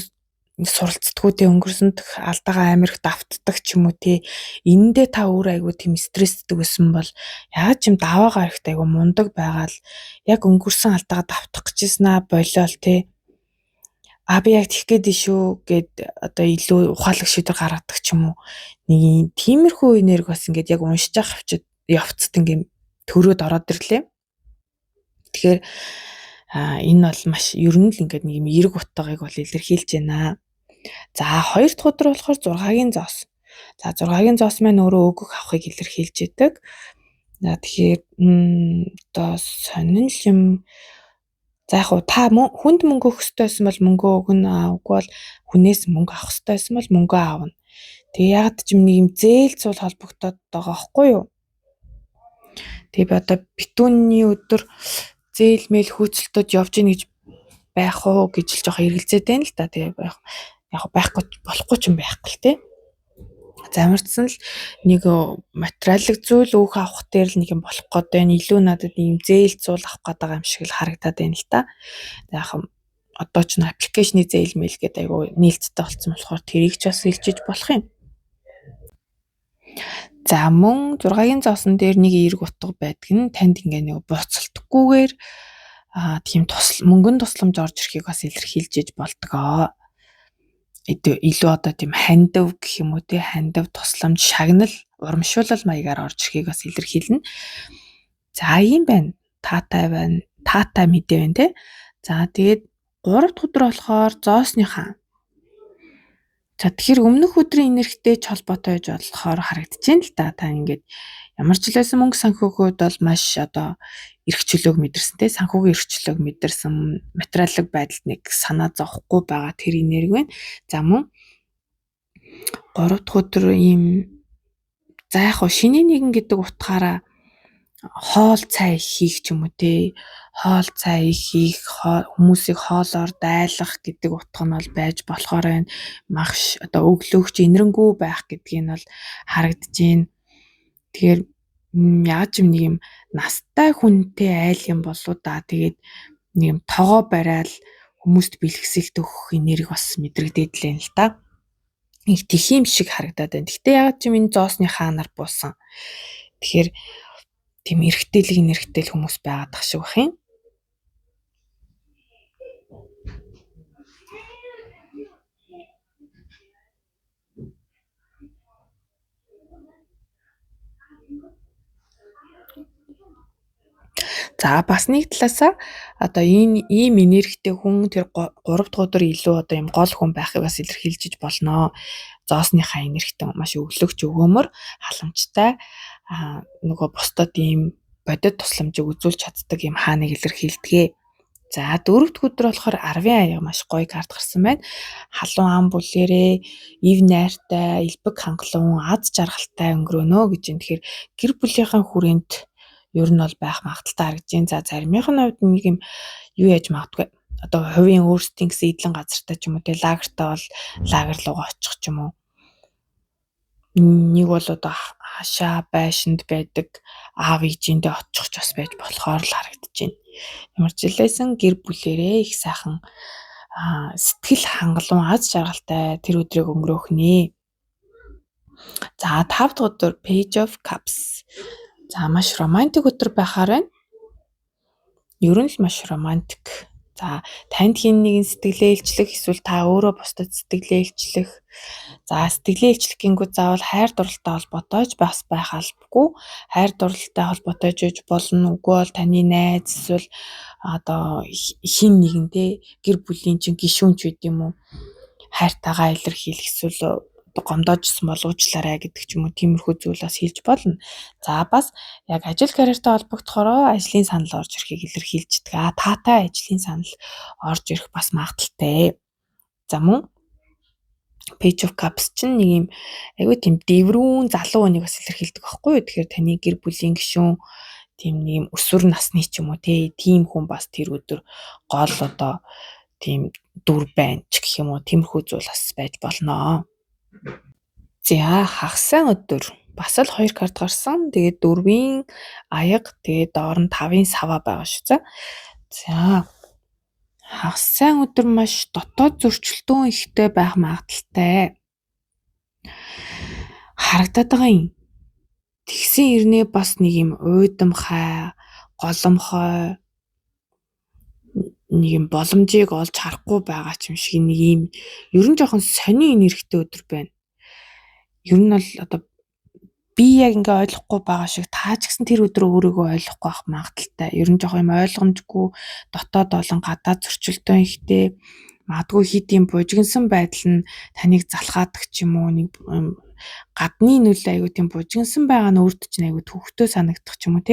суралцдаггүй те өнгөрсөнд алдаагаа амирх давтдаг ч юм уу те энэндээ та өөр айгуу тийм стресстэй байсан бол яаж ч юм даваагаа ирэхт айгуу мундаг байгаал яг өнгөрсөн алдаагаа давтах гэжсэн болиол те би яг тийх гээд шүү гэд одоо илүү ухаалаг шийдвэр гаргадаг ч юм уу нэг тиймэрхүү энерги бас ингээд яг уншиж явах явцад ингээд төрөөд ороод ирлээ. Тэгэхээр энэ бол маш ер нь л ингээд нэг юм эрг утгыг бол илэрхийлж байна. За хоёр дахь өдөр болохоор 6-гийн зоос. За 6-гийн зоос маань өөрөө өгөх авахыг илэрхийлж идэг. За тэгэхээр одоо сонин юм. За яг та хүнд мөнгө өгөх ёстой байсан бол мөнгө өгнө. Үгүй бол хүнээс мөнгө авах ёстой байсан бол мөнгө аавна. Тэгээ яг ч юм нэг юм зээл цул холбогдоод байгаа байхгүй юу? Тэгээ би одоо битүүний өдөр зээл мэйл хөөцөлтөд явж ийн гэж байх уу гэж л жоохон эргэлзээд байна л да. Тэгээ яг байхгүй болохгүй ч юм байхгүй л тий. Замарчсан л нэг материалын зүйл өөх авах дээр л нэг юм болох гээд байна. Илүү надад ийм зээл цул авах гээд байгаа юм шиг л харагдаад байна л та. Яг одоо ч н аппликейшны зээл мэйл гэдэг айгу нээлттэй болсон болохоор тэрийг ч бас хэлжиж болох юм. За мөн 6-гийн зоосон дээр нэг эерэг утга байдаг нь танд ингээ нэг буцалтгүйгээр тийм мөнгөн тусламж орж ирэхийг бас илэрхийлж иж болдгоо. Илүү одоо тийм хандив гэх юм уу те, хандив тусламж, шагнал, урамшуулал маягаар орж ирэхийг бас илэрхийлнэ. За ийм байна. Таатай байна. Таатай мэдээ байна те. За тэгээд 3 дахь өдөр болохоор зоосны хаан. За тэгэхээр өмнөх өдрийн энергитэй ч холбоотой байж болохоор харагдаж байна л да. Та ингээд ямар ч хэлсэн мөнгө санхүүгүүд бол маш одоо эрх чөлөөг мэдэрсэн те, санхүүгийн эрх чөлөөг мэдэрсэн, материалын байдалд нэг санаа зовхгүй байгаа тэр энерги байна. За мөн 3 дахь өдөр ийм за яг хоо шинэ нэгэн гэдэг утгаараа хоол цай хийх ч юм уу те, хоол цай хийх, хүмүүсийг хоолоор дайлах гэдэг утга нь бол байж болохоор байна. Магш одоо өглөөгч инэрэнгүү байх гэдгийг нь бол харагдаж байна. Тэгэхээр яаж юм нэг юм настай хүнтэй айл юм болоо да. Тэгээд нэг юм тоогоо барайл хүмүүст бэлгэсэлт өгөх энерги бас мэдрэгдээд л байна л да. Их тхиим шиг харагдаад байна. Гэтэ яг ч юм энэ зоосны хаанаар буусан. Тэгэхээр тийм эргэтэл хүмүүс байгаад тах шиг бах юм. За бас нэг талаасаа одоо ийм энергитэй хүн тэр 3 дахь өдөр илүү одоо юм гол хүн байхыг бас илэрхийлж болно. Зоосныхаа энергитэй маш өглөгч өгөөмөр халамжтай нөгөө бусдад ийм бодит тусламжийг үзүүлж чаддаг юм хааныг илэрхийлдэг. За 4 дахь өдөр болохоор 10 аяга маш гоё карт гарсан байна. Халуун ам бүлээрээ ив найртай, элбэг хангалуун, аз жаргалтай өнгөрөнө гэж юм. Тэгэхээр гэр бүлийнхэн хүрээнд ер нь бол байх магадaltaй харагдаж байна. За заримынх нь хувьд нэг юм юу яаж магадгүй. Одоо хувийн өөрсдийн гэсэн эдлэн газартай ч юм уу те, лагертаа бол лагер руугаа очих ч юм уу. Нэг бол одоо хашаа байшинд байдаг аав ээжиндээ очих ч бас байж болохоор л харагдаж байна. Ямар ч хэлсэн гэр бүлэрээ их сайхан сэтгэл хангалуун аз жаргалтай тэр өдрийг өнгөрөөх нэ. За 5 дахь өдөр Page of Cups. За маш романтик өдөр байхаар байна. Ер нь л маш романтик. За танд хин нэгэн сэтгэлээ илчлэх, эсвэл та өөрөө бусдад сэтгэлээ илчлэх. За сэтгэлээ илчлэх гингүүд заавал хайр дурлалтай холбоотой ч бас байх албагүй. Хайр дурлалтай холбоотой ч гэж болно. Үгүй бол таны найз эсвэл одоо хин нэгэн те гэр бүлийн чинь гишүүн ч үт юм уу. Хайртайгаа илэрхийлэх эсвэл гомдоожсэн боловчлаарай гэдэг ч юм уу, тиймэрхүү зүйл бас хэлж болно. За бас яг ажил карьертай холбогдохороо ажлын санал орж ирэхийг илэрхийлждэг. Таатай ажлын санал орж ирэх бас магадaltaй. За мөн Page of Cups чинь нэг юм айгүй тийм дэврүүн залуу хүнийг бас илэрхийлдэг байхгүй юу? Тэгэхээр таны гэр бүлийн гишүүн тийм нэг юм өсвөр насны ч юм уу тийм хүн бас тэр өдөр гол одоо тийм дүр байна ч гэх юм уу, тиймэрхүү зүйл бас байж болно. За хагас өдөр бас л 2 карт гарсан. Тэгээд 4-ийн аяга, тэгээд доор нь 5-ийн сава байгаа шүү. За хагас өдөр маш дотоод зөрчилдөөн ихтэй байх магадaltaй харагдаад байгаа юм. Тэгсэн ирнэ бас нэг юм уйдамхай, голомхой нэг юм боломжийг олж харахгүй байгаа ч юм шиг нэг юм ер нь жоохон сонин энергитэй өдөр байна. Ер нь бол одоо би яг ингээ ойлгохгүй байгаа шиг та ч гэсэн тэр өдрөө өөрийгөө ойлгохгүй байх магадaltaй. Ер нь жоох юм ойлгомжгүй, дотоод болон гадаад зөрчилдөөн ихтэй, магадгүй хит юм бужигнсан байдал нь таныг залхаадаг ч юм уу, нэг гадны нөлөө аягүй тийм бужигнсан байгаа нь өөртөө ч аягүй төвхтөө санагдах ч юм уу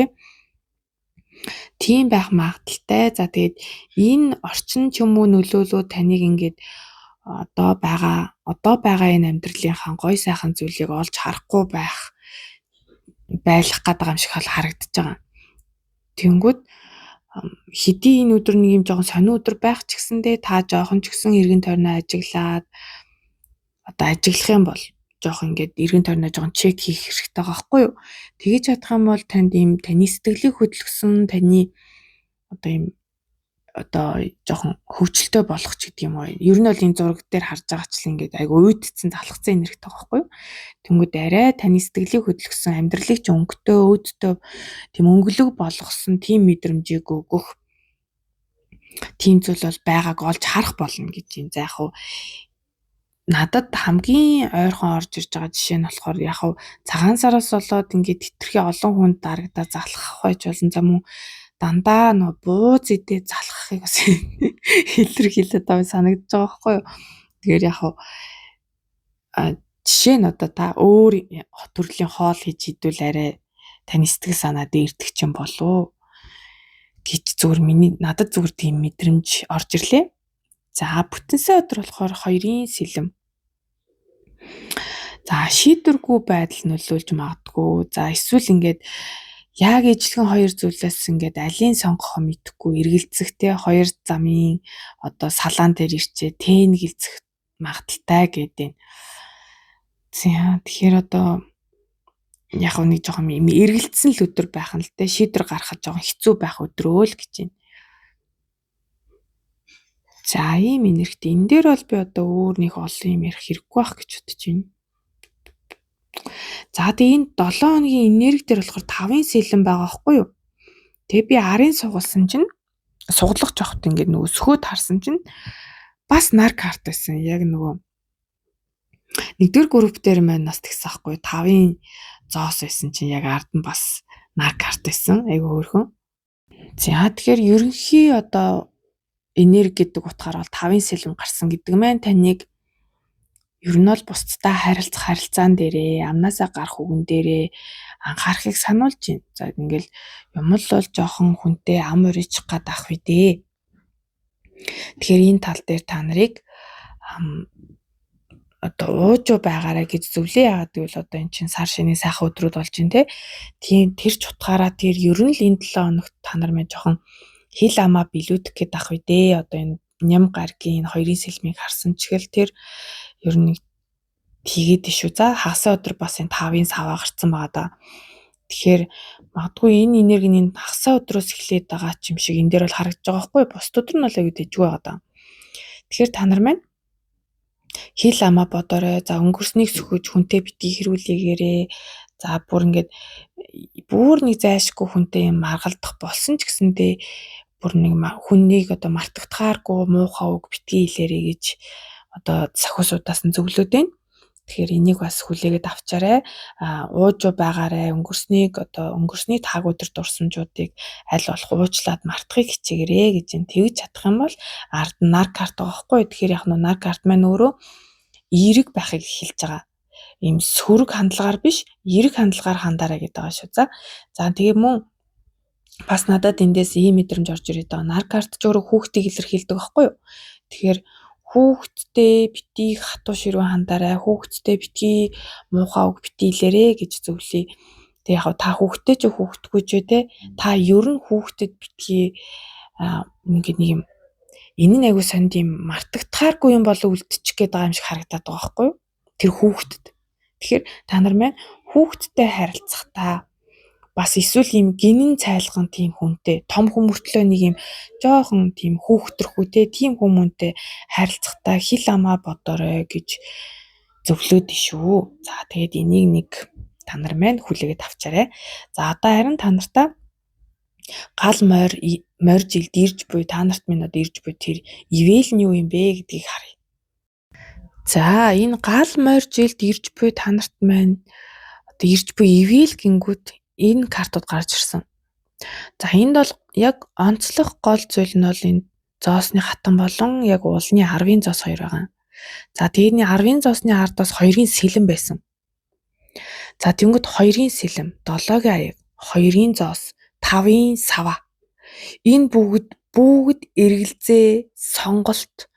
тийм байх магадaltaй. За тэгээд энэ орчин ч юм уу нөлөөлөө таныг ингээд одоо байгаа энэ амьдралынхаа гой сайхан зүйлийг олж харахгүй байх байлах гэдэг юм шиг харагдаж байгаа. Тэнгүүд хэдий энэ өдөр нэг юм жоохон сонин өдөр байх ч гэсэндээ та жоохон ч гэсэн эргэн тойрноо ажиглаад одоо ажиглах юм бол жоохон ингээд эргэн тойрноо жоохон чек хийх хэрэгтэй байгаа байхгүй юу? Тэгэж чадах юм бол танд ийм таны сэтгэлийг хөдөлгсөн, таны одоо ийм одоо жоохон хөвчлөлтөө болгох ч гэдэг юм уу. Ер нь бол энэ зураг дээр харж байгаа ч л ингээд айгу уйдцсан залхацсан энергитэй байгаа байхгүй юу? Тэнгүүд арай таны сэтгэлийг хөдөлгсөн, амьдралыг ч өнгөтэй, өөдтэй тийм өнгөлөг болгосон тийм мэдрэмжийг өгөх тийм зүйл бол байгааг олж харах болно гэж юм. За яг хуу надад хамгийн ойрхон орж ирж байгаа жишээ нь болохоор яг хуу цагаан сараас болоод ингээд хэтэрхий олон хүнд дарагдаа залхах байж болно. За мөн дандаа нөө бууз идээ залхахыг бас илэрхийлээд байгаа санагдаж байгаа байхгүй юу. Тэгэхээр яг хуу жишээ нь одоо та өөр төрлийн хоол хийж идвэл арай таны сэтгэл санаа дээрдэг ч юм болов гэж зүгээр надад зүгээр тийм мэдрэмж орж ирлээ. За бүтэнсэ өдөр болохоор 2-ын сэлэм. За шийдвэргүй байдал нөлөөлж магадгүй. За эсвэл ингээд яг ижлэгэн хоёр зүйлээс ингээд алийг сонгохоо мэдэхгүй эргэлзэхтэй хоёр замын одоо салаан дээр ирчээ тэн гэлзэх магадaltaй гэдэг. За тэгэхээр одоо яг нэг жоохон юм эргэлцсэн л өдөр байх нь л те шийдвэр гаргахад жоохон хэцүү байх өдрөө л гэж байна. За ийм энергитэй. Энэ дээр бол би одоо өөр нэг олон юм ярих хэрэггүй байх гэж бодож байна. За тэгээ энэ 7 хоногийн энерги дээр болохоор 5-ын сэлэн байгаа байхгүй юу? Тэгээ би арын сугалсан чинь суглах жоохот ингээд нөгөө сөхөөд харсан чинь бас нар карт байсан. Яг нөгөө нэгдүгээр групп дээр маань бас тэгсэн байхгүй юу? 5-ын зоос байсан чинь яг ард нь бас нар карт байсан. Айгүй хөөрхөн. За тэгэхээр ерөнхий одоо энерги гэдэг утгаар бол 5-ын сэлэм гарсан гэдэг маань таныг ер нь бол бусдтай харилцах харилцаан дээрээ амнаасаа гарах үгэн дээрээ анхаарахыг сануулж байна. За ингээл юм л бол жоохон хүнтэй ам урийчих гад ах вэ дээ. Тэгэхээр энэ тал дээр та нарыг одоо уужуу байгаарай гэж зөвлөө. Яагаад гэвэл одоо эн чинь сар шинийн сайхан өдрүүд болж байна те. Тийм тэр ч утгаараа тэр ер нь л энэ 7 хоногт та нар мэн жоохон хил амаа билүүдэх гээд ах вэ дээ. Одоо энэ ням гаргийн 2-ын сэлмийг харсан чигэл тэр ер нь тэгээд шүү. За хагасаа өдөр бас энэ 5-ын саваа гарцсан байгаа да. Тэгэхээр магадгүй энэ энерги нь хагасаа өдрөөс эхлээд байгаа ч юм шиг энэ дээр бол харагдаж байгаа байхгүй. Бус өдөр нь бол аягүй дэжгүй байгаа да. Тэгэхээр та нар маань хил амаа бодоорой. За өнгөрснийг сөхөж хүнтэй битгий хэрүүлээгээрээ. За бүр нэг зайшгүй хүнтэй юм маргалдах болсон ч гэсэндээ бүр нэг хүннийг одоо мартагдахааргүй муухай үг битгий хэлээрэй гэж одоо сахиусуудаас нь зөвлөд байна. Тэгэхээр энийг бас хүлээгээд авчаарай. Уужуу байгаарай. Өнгөрсний таг өдөр дурсамжуудыг аль болох уучлаад мартахыг хичээгээрэй гэж юм. Тэгж чадах юм бол ард нар карт байгаа байхгүй. Тэгэхээр яг нар карт маань өөрөө эерэг байхыг хэлж байгаа. Ийм сөрөг хандлагаар биш, эерэг хандлагаар хандаарай гэдэг байгаа шүү. За тэгээ мөн бас надад эндээс ийм мэдрэмж орж ирээд байгаа. Нар карт ч өөрөө хүүхдийг илэрхийлдэг байхгүй юу? Тэгэхээр хүүхдтэй битгий хатуу ширүү хандаарай. Хүүхдтэй битгий муухай үг битгий хэлээрэй гэж зөвлөе. Тэг яг та хүүхдтэй ч хүүхдгүй ч те та ер нь хүүхдэд битгий ингээд нэг юм энэ нь аягүй сонд юм мартагдахааргүй юм болов үлдчих гээд байгаа юм шиг харагдаад байгаа байхгүй юу? Тэр хүүхдэд. Тэгэхээр та нар маань хүүхдтэй харилцахдаа бас эсвэл ийм гинэн цайлган тийм хүнтэй том хүмүүртлөө нэг юм жоохон тийм хүүхтрхүүтэй тийм хүмүүнтэй харилцахдаа хил амаа бодоорой гэж зөвлөд шүү. За тэгээд энийг нэг та нар маань хүлээгээд авчаарай. За одоо харин та нартаа гал морь жилд ирж буй та нарт минь одоо ирж буй тэр ивэл нь юу юм бэ гэдгийг харъя. За энэ гал морь жилд ирж буй та нарт маань одоо ирж буй ивэл гингүүд энэ картууд гарч ирсэн. За энд бол яг онцлог гол зүйл нь бол энэ зоосны хатан болон яг уулны 10-ын зоос 2 байгаа. За тэрний 10-ын зоосны ардаас 2-ын сэлэм байсан. За тэнгууд 2-ын сэлэм, 7-гийн аяг, 2-ын зоос, 5-ын сава. Энэ бүгд эргэлзээ, сонголт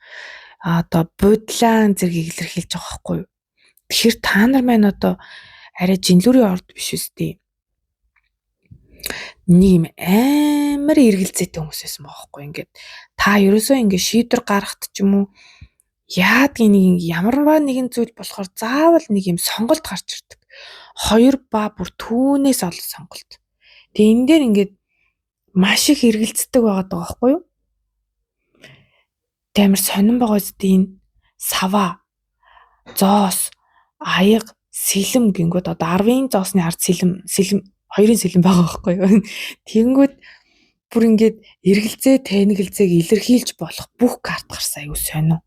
одоо будлаан зэргийг илэрхийлж байгаа байхгүй юу? Тэгэхээр та нар маань одоо арай жинлүүрийн орд биш үстэй. Нэг юм амар эргэлзээтэй хүмүүс байсан байгаа байхгүй ингээд та ерөөсөө ингээд шийдвэр гаргахт ч юм уу яадгийн нэг ямарваа нэгэн зүйл болохоор заавал нэг юм сонголт гарч ирдэг. 2 ба бүр түүнээс олон сонголт. Тэгээ энэ дээр ингээд маш их эргэлздэг байгаа даа байхгүй юу? Тэмэр сонирн байгаа үстэй энэ сава, зоос, аяг, сэлэм гингүүд одоо 10-ын зоосны ард сэлэм 2-ын сэлэм байгаа байхгүй юу? Тэнгүүд бүр ингээд эргэлзээ тэнэгэлзээг илэрхийлж болох бүх карт гарсан аюу сонио.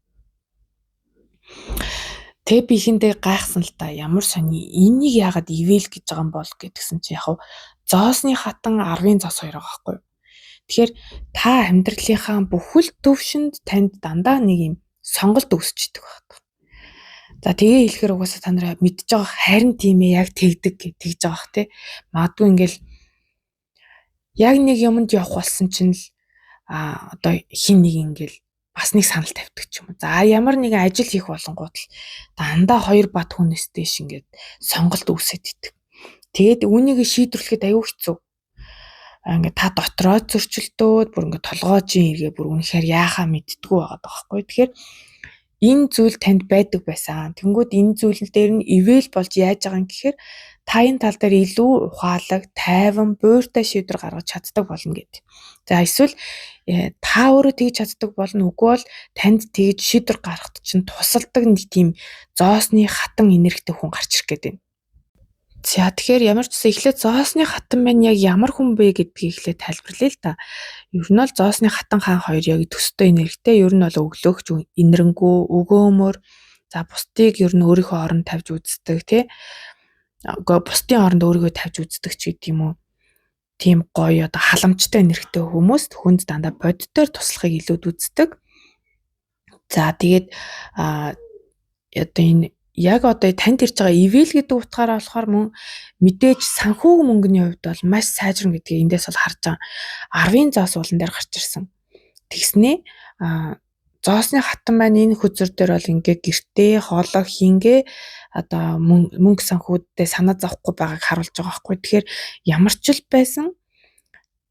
Тэг би ихэндээ гайхсан л та ямар сони энийг яагаад ивэл гэж байгаа юм бол гэдгсэн чи яг зоосны хатан 10-ын зоос 2 байгаа байхгүй юу. Тэгэхээр та амьдралынхаа бүхэл төвшөнд танд дандаа нэг юм сонголт үүсчихдээ байна. За тэгээ хэлэхээр угаасаа та нараа мэдж байгаа харин тийм ээ яг тэгдэг гэж байгаа бах тий. Магадгүй ингээл яг нэг юмд явах болсон чинь л одоо хин нэг ингээл бас нэг санал тавьдаг ч юм уу. За ямар нэгэн ажил хийх болонгууд л дандаа 2 бат хүнээс дэш ингээд сонголт үүсээд идэг. Тэгээд үүнийг шийдвэрлэхэд аюу хэцүү. Ингээд та дотроо зөрчилдөөд бүр ингээд толгоожийн эргээ бүр үнэхээр яахаа мэддгүү байгаа байхгүй. Тэгэхээр энэ зүйл танд байдаг байсан. Тэнгүүд энэ зүйл дээр нь ивэл болж яаж байгаа юм гэхээр та энэ тал дээр илүү ухаалаг, тайван, буйртай шийдвэр гаргаж чаддаг болно гэдэг. За эсвэл та өөрөө тэгж чаддаг болно үгүй бол танд тэгж шийдвэр гаргахад чинь тусалдаг нэг тийм зоосны хатан энергитэй хүн гарч ирэх гэдэг. За тэгэхээр ямар ч гэсэн эхлээд зоосны хатан маань яг ямар хүн бэ гэдгийг эхлээд тайлбарлая л да. Ер нь бол зоосны хатан хаан хоёр яг төстэй энергитэй, ер нь бол өглөөгч, инэрэнгүү, өгөөмөр, за бусдыг ер нь өөрийнхөө оронд тавьж үздэг тий. Бусдын оронд өөрийгөө тавьж үздэг ч гэдэг юм уу. Тийм гоё одоо халамжтай энергитэй хүмүүст хүнд дандаа бодитоор туслахыг илүүд үздэг. За тэгээд одоо энэ яг одоо танд ирж байгаа ивэл гэдэг утгаараа болохоор мөн мэдээж санхүү мөнгөний хувьд бол маш сайжран гэдгийг эндээс бол харж байгаа. 10-ын зоос уулан дээр гарч ирсэн. Тэгснээ зоосны хатан маань энэ хүзэр дээр бол ингээ гэртээ хоолой хингээ одоо мөнгө санхүүдтэй санаа зовхгүй байгааг харуулж байгаа байхгүй. Тэгэхээр ямар ч л байсан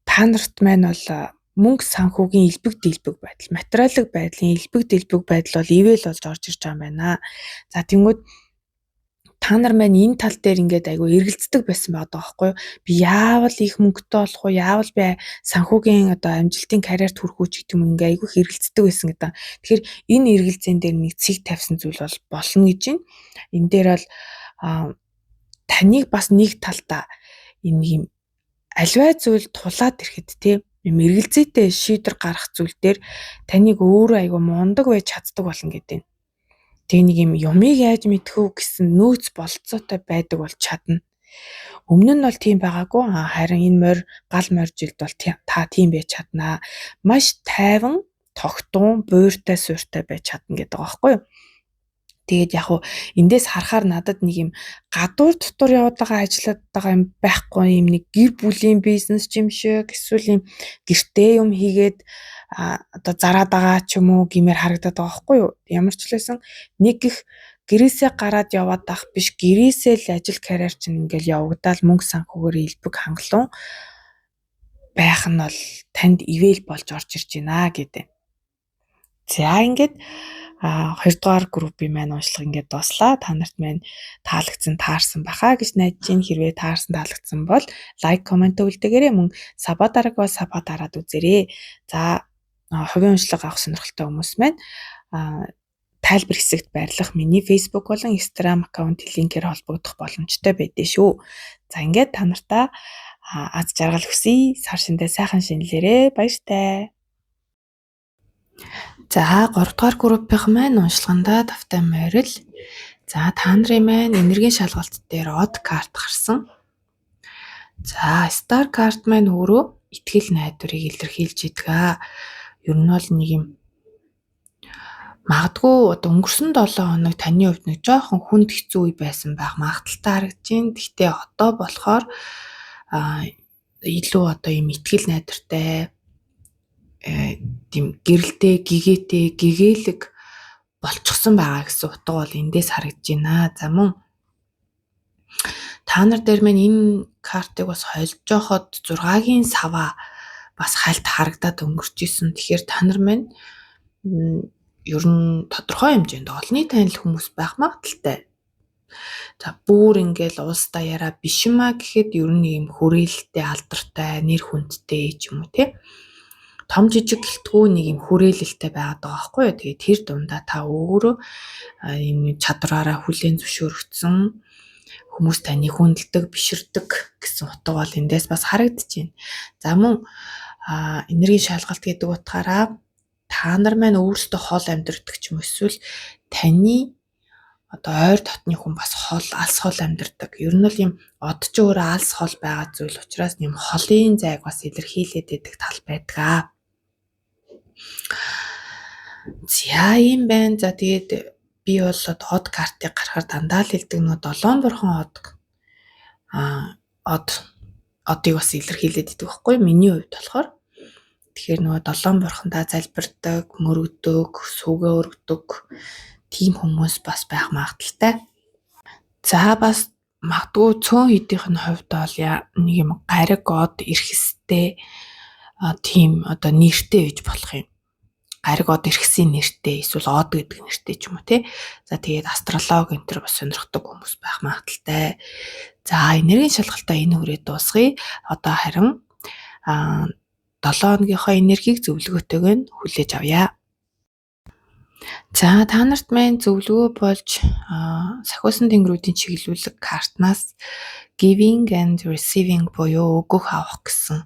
та нарт маань бол мөнгө санхүүгийн элбэг дэлбэг байдал, материалын байдлын элбэг дэлбэг байдал бол ивэл болж орж ирж байгаа юм байна. За тэнгүүд та нар маань энэ тал дээр ингээд айгүй эргэлздэг байсан байгаа байхгүй юу? Би яавал их мөнгөтэй болох уу? Яавал би санхүүгийн одоо амжилтын карьерт хүрэх үү гэдэг юм ингээд айгүй эргэлздэг байсан гэдэг. Тэгэхээр энэ эргэлзэн дээр нэг цэг тавьсан зүйл бол болно гэж байна. Энэ дээр бол таныг бас нэг талдаа энэ юм альваа зүйл тулаад ирэхэд тийм эргэлзээтэй шийдвэр гаргах зүйл дээр таныг өөрөө айгүй мундаг байж чаддаг болно гэдэг. Тэг нэг юм юмыг яаж мэдэх үү гэсэн нөөц болцоотой байдаг бол чадна. Өмнө нь бол тийм байгаагүй. Харин энэ гал моржилд бол та тийм байж чаднаа. Маш тайван, тогтун, буйртай, суйртай байж чадна гэдэг байгаа байхгүй юу? Тэгээд яг уу эндээс харахаар надад нэг юм гадуур дотор яваад байгаа ажиллаад байгаа юм байхгүй юм нэг гэр бүлийн бизнес юм шиг эсвэл юм гэртээ юм хийгээд одоо зараад байгаа ч юм уу гэмээр харагдаад байгаа байхгүй юу. Ямар ч лсэн нэг их гэрээсээ гараад яваад ах биш гэрээсээ л ажил карьер чинь ингээл явагдаал мөнгө санхүүгээр илбэг хангалуун байх нь бол танд ивэл болж орж ирж байна гэдэг. За ингээд 2 дугаар группийн маань уншлага ингээд дуслаа. Та нарт маань таалагдсан, таарсан баха гэж найдаж байна. Хэрвээ таарсан, таалагдсан бол лайк, комент үлдээгээрэй. Мөн саба дараагаа саба дараад үзээрэй. За хувийн уншлага авах сонирхолтой хүмүүс маань тайлбар хэсэгт байрлах миний Facebook болон Instagram аккаунт линкээр холбогдох боломжтой байдээ шүү. За ингээд та нартаа аз жаргал хүсье. Сар шиндээ сайхан шинэлээрэй. Баяртай. За 3 дугаар группийн маань уншлагандаа давтай морил. За та нарын маань энергийн шалгалт дээр од карт гарсан. За стар карт маань өөрөө итгэл найдварыг илэрхийлж идэг. Ер нь бол нэг юм магадгүй одоо өнгөрсөн 7 хоног таны хувьд нэг жоохон хүнд хэцүү үе байсан байх магадaltaй харагдаж байна. Гэхдээ одоо болохоор илүү одоо юм итгэл найдвартай тийм гэрэлтэй, гэгээлэг болчихсон байгаа гэсэн утга бол эндээс харагдаж байна. За мөн та нар дээр маань энэ картыг бас хольж жоход 6-гийн сава бас хальт харагдаад өнгөрч исэн. Тэгэхээр та нар маань ер нь тодорхой хэмжээнд олонний танил хүмүүс байх магадaltaй. За бүр ингээл улс даяараа биш юмаа гэхэд ер нь юм хүрээлэлтэй, алдартай, нэр хүндтэй ч юм уу тий. Том жижиг гэлтгүй нэг юм хүрээлэлтэй байгаад байгаа байхгүй юу. Тэгээд тэр дундаа та өөрөө юм чадвараараа хүлээн зөвшөөрөгдсөн хүмүүс таныг хүндэлдэг, биширдэг гэсэн утга бол эндээс бас харагдаж байна. За мөн энергийн шалгалт гэдэг утгаараа та нар маань өөрсдөө хол амьдардаг ч юм эсвэл таны одоо ойр дотны хүн бас алс хол амьдардаг. Ер нь бол ийм од ч өөрөө алс хол байгаа зүйл учраас ийм холын зайг бас илэрхийлээд байдаг тал байдаг. За ийм байна. За тэгээд би бол од картыг гаргахаар дандаа л хэлдэг нөгөө 7 бурхан одыг бас илэрхийлээд идэг байхгүй миний хувьд болохоор. Тэгэхээр нөгөө 7 бурхандаа залбирдаг, мөрөгдөг, сүгэ өргөдөг тийм хүмүүс бас байх магадaltaй. За бас магадгүй цөөн хэдийнх нь хувьд бол нэг юм гариг од эрхэстэй тийм одоо нэртэй гэж болох юм. Гариг од эрхэсийн нэртэй эсвэл од гэдэг нэртэй ч юм уу тий. За тэгээд астрологи энэ төр бас сонирхдаг хүмүүс байх магадaltaй. За энергийн шалгалтаа энэ хүрээд дуусгая. Одоо харин 7 хоногийнхоо энергийг зөвлөгөөтэйг нь хүлээж авъя. За та нарт маань зөвлөгөө болж сахиусан тэнгэрүүдийн чиглүүлэг картнаас giving and receiving буюу өгөх авах гэсэн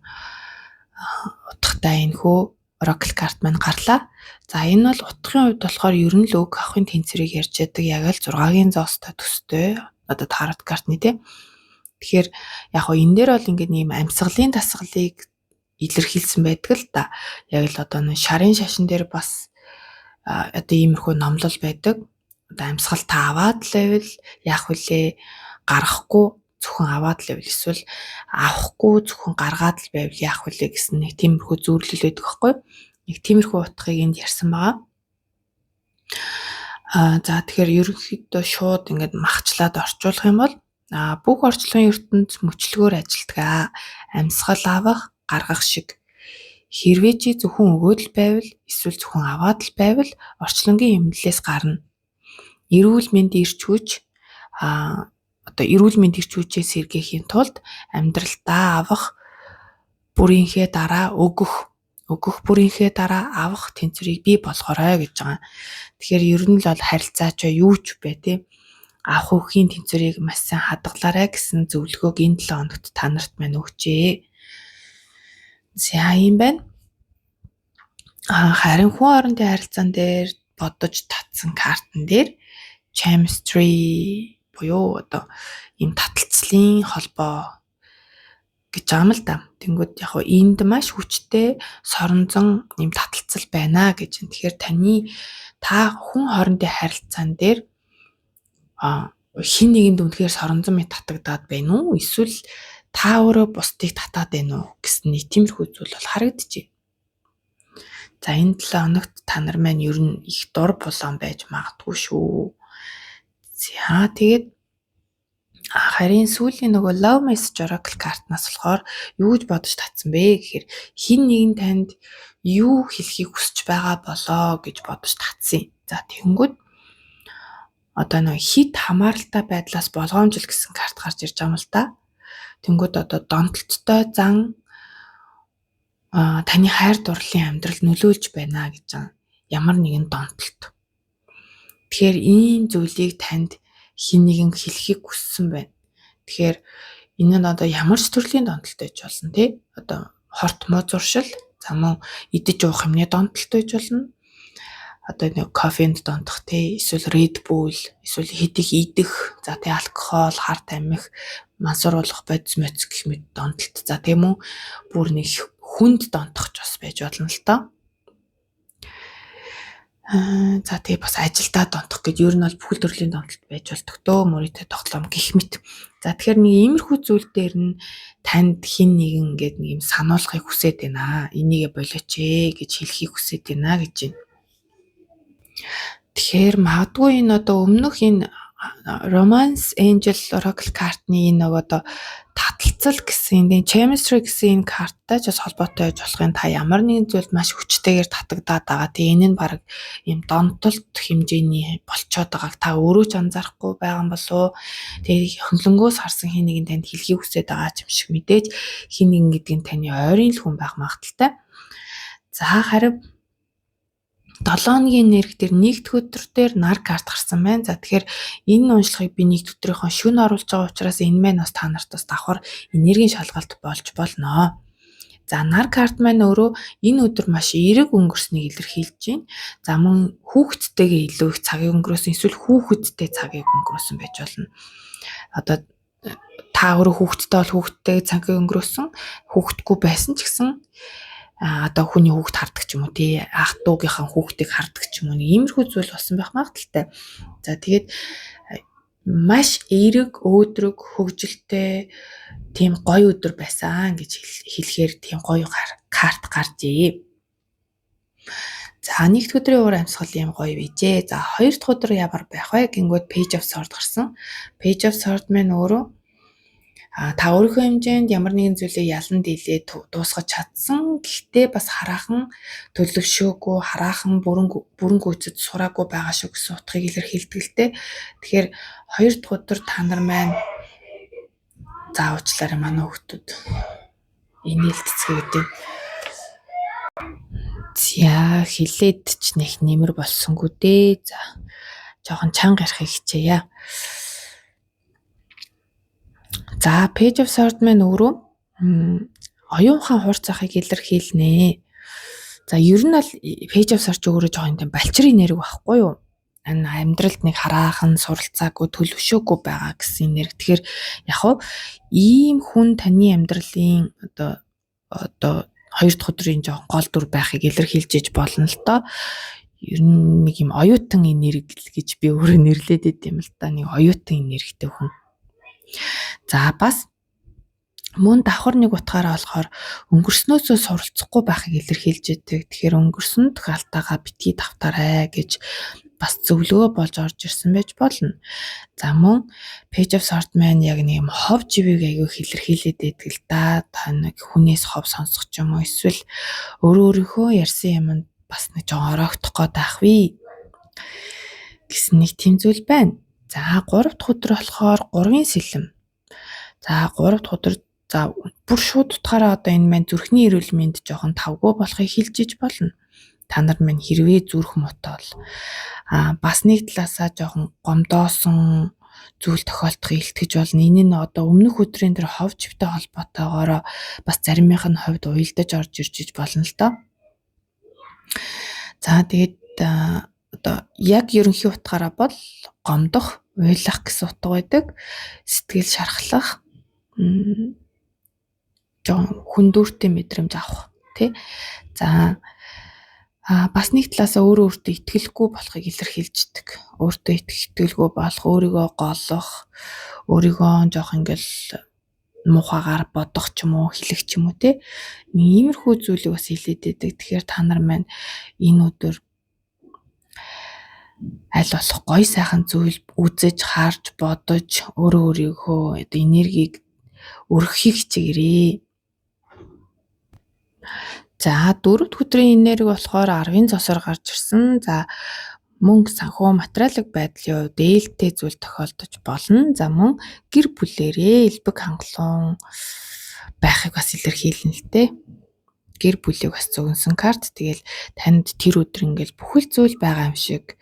утгатай энэхүү oracle карт маань гарлаа. За энэ бол утгын хувьд болохоор ер нь л үг авахын тэнцвэрийг ярьж байдаг яг л 6-гийн зоостой төстэй одоо тарот картны тий. Тэгэхээр яг хоо энэ дээр бол ингээд ийм амьсгалын дасгалыг илэрхийлсэн байдаг л да. Яг л одоо нэг шарын шашин дээр бас одоо иймэрхүү номлол байдаг. Одоо амьсгал та аваад л байвал яах вүлээ гаргахгүй зөвхөн аваад л байвал эсвэл авахгүй зөвхөн гаргаад л байвал яах вүлээ гэсэн нэг тиймэрхүү зөвлөл байдаг байхгүй. Нэг тиймэрхүү утгыг энд ярьсан байгаа. За тэгэхээр ерөнхийдөө шууд ингээд махчлаад орчуулах юм бол бүх орчлон ертөнд мөчлөгөөр ажилтгаа. Амьсгал авах, гаргах шиг. Хэрвээ чи зөвхөн өгөөд л байвал эсвэл зөвхөн аваад л байвал орчлонгийн хэмнэлээс гарна. Эрүүл мэнд ирч хүч одоо эрүүл мэнд ирч хүчээс сэргээхийн тулд амьдралдаа авах бүрийнхээ дараа өгөх бүрийнхээ дараа авах тэнцвэрийг бий болгоорой гэж байгаа. Тэгэхээр ер нь л бол харилцаач юу ч бай тээ. Авах үхийн тэнцвэрийг маш сайн хадгалаарай гэсэн зөвлөгөөг энэ 7 хоногт та нарт маань өгчээ. За юм байна. Харин хүн хоорондын харилцаан дээр бодож татсан картан дээр chemistry буюу одоо ийм таталцлын холбоо гэж байгаа юм л да. Тэнгүүд яг хоо энд маш хүчтэй соронзон ийм таталцал байна гэж. Тэгэхээр та хүн хоорондын харилцаан дээр хин нэгэнд үнэхээр соронзон мэт татагдаад байна уу? Эсвэл та өөрөө бусдыг татаад байна уу гэсэн нэг тиймэрхүү зүйл бол харагдчихэ. За энэ 7 хоногт та нар маань ер нь их дур булаан байж магадгүй шүү. За тэгээд харин сүүлийн нөгөө love message oracle картнаас болохоор юу гэж бодож татсан бэ гэхээр хин нэгэн танд юу хэлхийг хүсэж байгаа болоо гэж бодож татсан. За тэгэнгүүт одоо нэг хит хамааралтай байдлаас болгоомжл гэсэн карт гарч ирж байгаа юм л та. Тэнгүүд одоо донтолттой зан таны хайр дурлалын амьдрал нөлөөлж байна гэж байгаа. Ямар нэгэн донтолт. Тэгэхээр ийм зүйлийг танд хин нэгэн хэлхийг хүссэн байна. Тэгэхээр энэ нь одоо ямар ч төрлийн донтолт байж болно тий. Одоо хорт зуршил, за мөн идэж уух юмны донтолт байж болно. Одоо нэг кофенд донтох тий, эсвэл Red Bull, эсвэл хэдих идэх, за тий алкогол, хар тамхи, мансууруулах бодис моц гэх мэт донтолт. За тийм үү бүр нэг хүнд донтохч бас байж болно л доо. За тий бас ажилдаа донтох гэж ер нь бол бүх төрлийн донтолт байж болдог дөө мөрөдөө тоглоом гэх мэт. За тэгэхээр нэг иймэрхүү зүйл дээр нь танд хин нэгэн ингээд нэг юм сануулгыг хүсэж байна. Энийгээ болооч гэж хэлхийг хүсэж байна гэж байна. Тэгэхээр магадгүй энэ одоо өмнөх энэ Romance Angel Oracle картны энэ нөгөө одоо таталцал гэсэн энэ chemistry гэсэн энэ карттай ч бас холбоотой байж болох юм. Та ямар нэгэн зүйлд маш хүчтэйгээр татагдаад байгаа. Тэгээ энэ нь баг юм донтолт хэмжээний болцоод байгааг та өөрөө ч анзаарахгүй байгаа юм болов уу? Тэгээ хөндлөнгөөс харсан хин нэгэн танд хэлхийг хүсэж байгаа юм шиг мэдээж хин нэгэн гэдэг нь таны ойрын л хүн байх магадaltaй. За харин 7 хоногийн нэрх дээр нэгд өдөр дээр нар карт гарсан байна. За тэгэхээр энэ уншлагыг би нэгд өдрийнхөө шөнө оруулж байгаа учраас энэ маань бас та нарт бас давхар энергийн шалгалт болж болно. За нар карт маань өөрөө энэ өдөр маш эерэг өнгөрснийг илэрхийлж байна. За мөн хүүхэдтэйгээ илүү их цагийг өнгөрөөсөн, эсвэл хүүхэдтэй цагийг өнгөрөөсөн байж болно. Одоо та өөрөө хүүхэдтэй бол хүүхэдтэй цагийг өнгөрөөсөн, хүүхэдгүй байсан ч гэсэн одоо хүний хүүхэд хардаг ч юм уу тий, ах дүүгийнхаа хүүхдийг хардаг ч юм уу, иймэрхүү зүйл болсон байх магадaltaй. За тэгээд маш эерэг, өөдрөг, хөгжилтэй тийм гоё өдөр байсан гэж хэлэхээр тийм гоё карт гарчээ. За нэгд өдрийн уур амьсгал юм гоё байжээ. За хоёр дахь өдөр ямар байх вэ гингүүд Page of Swords гарсан. Page of Swords маань өөрөө та өөрийнхөө хэмжээнд ямар нэгэн зүйлийг ялан дийлээ дуусгаж чадсан. Гэхдээ бас хараахан төлөвшөөгүй, хараахан бүрэн гүйцэд сураагүй байгаа шүү гэсэн утгыг илэрхийлдэг л дээ. Тэгэхээр хоёр дахь өдөр та нар маань заавчлаарай манай хүүхдүүд инээлтцгээ гэдэг. За хилээд ч нэг нэмэр болсонгүй дээ. За жоохон чанга ярихыг хичээе. За Page of Swords маань өөрөө оюун ухаан хурц захыг илэрхийлнэ. За ер нь бол Page of Swords өөрөө жоохон тийм балчрын нэрэг байхгүй юу? Амьдралд нэг хараахан суралцаагүй, төлөвшөөгүй байгаа гэсэн нэрэг. Тэгэхээр яг хуу ийм хүн таны амьдралын одоо хоёр дахь өдрийн жоохон гол дүр байхыг илэрхийлж болно л доо. Ер нь нэг юм оюутан энерги гэж би өөрөө нэрлээд байт юм л да. Нэг оюутан энергитэй хүн. За бас мөн давхар нэг утгаараа болохоор өнгөрснөөсөө суралцахгүй байхыг илэрхийлж байдаг. Тэгэхээр өнгөрсөнд галтаагаа битгий давтаарай гэж бас зөвлөгөө болж орж ирсэн байж болно. За мөн Page of Swords маань яг нэг юм хов живийг аягүй илэрхийлээд байдаг л да. Та нэг хүнээс хов сонсох ч юм уу, эсвэл өөрийнхөө ярьсан юмд бас нэг жоо ороогдох гээд ахвээ гэсэн нэг тийм зүйл байна. За 3 дахь өдөр болохоор 3-ын сэлэм. За 3 дахь өдөр за бүр шууд утгаараа одоо энэ маань зүрхний эрүүл мэнд жоохон тавгүй болохыг хэлж болно. Та нар минь хэрвээ зүрх муутай бол бас нэг талаасаа жоохон гомдоосон зүйл тохиолдохыг илтгэж болно. Энэ нь одоо өмнөх өдрийн дээр хов живтэй холбоотойгоор бас заримынх нь хувьд уялдаж орж ирж болно л доо. За тэгээд одоо яг ерөнхий утгаараа бол гомдох, уйлах гэсэн утга байдаг. Сэтгэл шархлах, жоохон хүндүүртэй мэдрэмж авах тий. За бас нэг талаасаа өөртөө итгэлгүй болохыг илэрхийлждэг. Өөртөө итгэлгүй болох, өөрийгөө голох, өөрийгөө жоох ингээл муухагаар бодох ч юм уу, хэлэх ч юм уу тий. Иймэрхүү зүйлийг бас хэлээд байдаг. Тэгэхээр та нар маань энэ өдөр аль болох гоё сайхан зүйл үзэж, харж, бодож, өөрийнхөө одоо энергийг өргөхийг хичээгээрэй. За 4 дахь өдрийн энерги болохоор 10-ын цосоор гарч ирсэн. За мөнгө, санхүү, материалын байдлын хувьд ээлтэй зүйл тохиолдож болно. За мөн гэр бүлээрээ элбэг хангалуун байхыг бас илэрхийлнэ л дээ. Гэр бүлийг бас зөгнсөн карт. Тэгэл танд тэр өдөр ингээл бүхэл зүйл байгаа юм шиг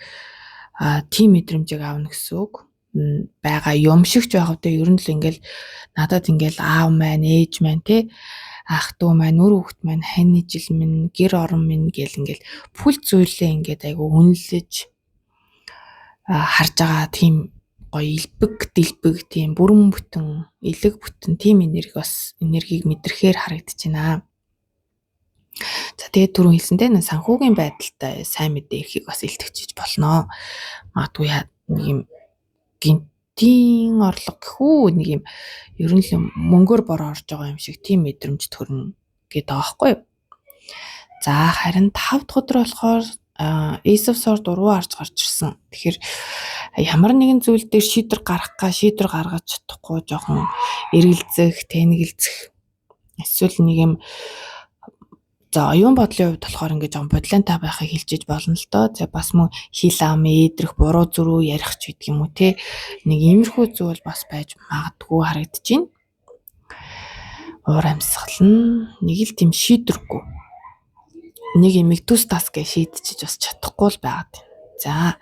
тийм мэдрэмжийг аавна гэсэн үг. Бага юмшигч байх үедээ ер нь л ингээл надад ингээл аав маань, ээж маань тий, ах дүү маань, нөр хүүхэд маань, хань ижил минь, гэр орон минь гэл ингээл бүхэл зүйлээ ингээд айгу үнэлж харж байгаа тийм гоё элбэг, дэлбэг тийм бүрэн бүтэн, элэг бүтэн тийм энергийг мэдрэхээр харагдаж байна. За тэгээд түрүү хэлсэнтэй санхүүгийн байдалтай сайн мэдээ ирэхийг бас илтгэж болно. Магадгүй нэг юм гинтийн орлого гэхүү нэг юм ер нь л мөнгөөр бороо орж байгаа юм шиг тийм мэдрэмж төрнө гэдэг байгаа байхгүй юу. За харин 5 дахь өдөр болохоор Ace of Swords уруу арж гарч ирсэн. Тэгэхээр ямар нэгэн зүйл дээр шийдвэр гаргаж чадахгүй жоохон эргэлзэх, тэнэгэлзэх эсвэл нэг юм за оюун бодлын хувьд болохоор ингээд жоон бодлонтой байхыг хэлжиж болно л доо. За бас мөн хил ам эдрэх, буруу зүрүү ярих ч гэдэг юм уу те. Нэг иймэрхүү зүйл бас байж магадгүй харагдаж байна. Уур амьсгал нь нэг л тийм шийдвэргүй. Нэг юм төс тас гэж шийдчихэж бас чадахгүй л байгаад байна. За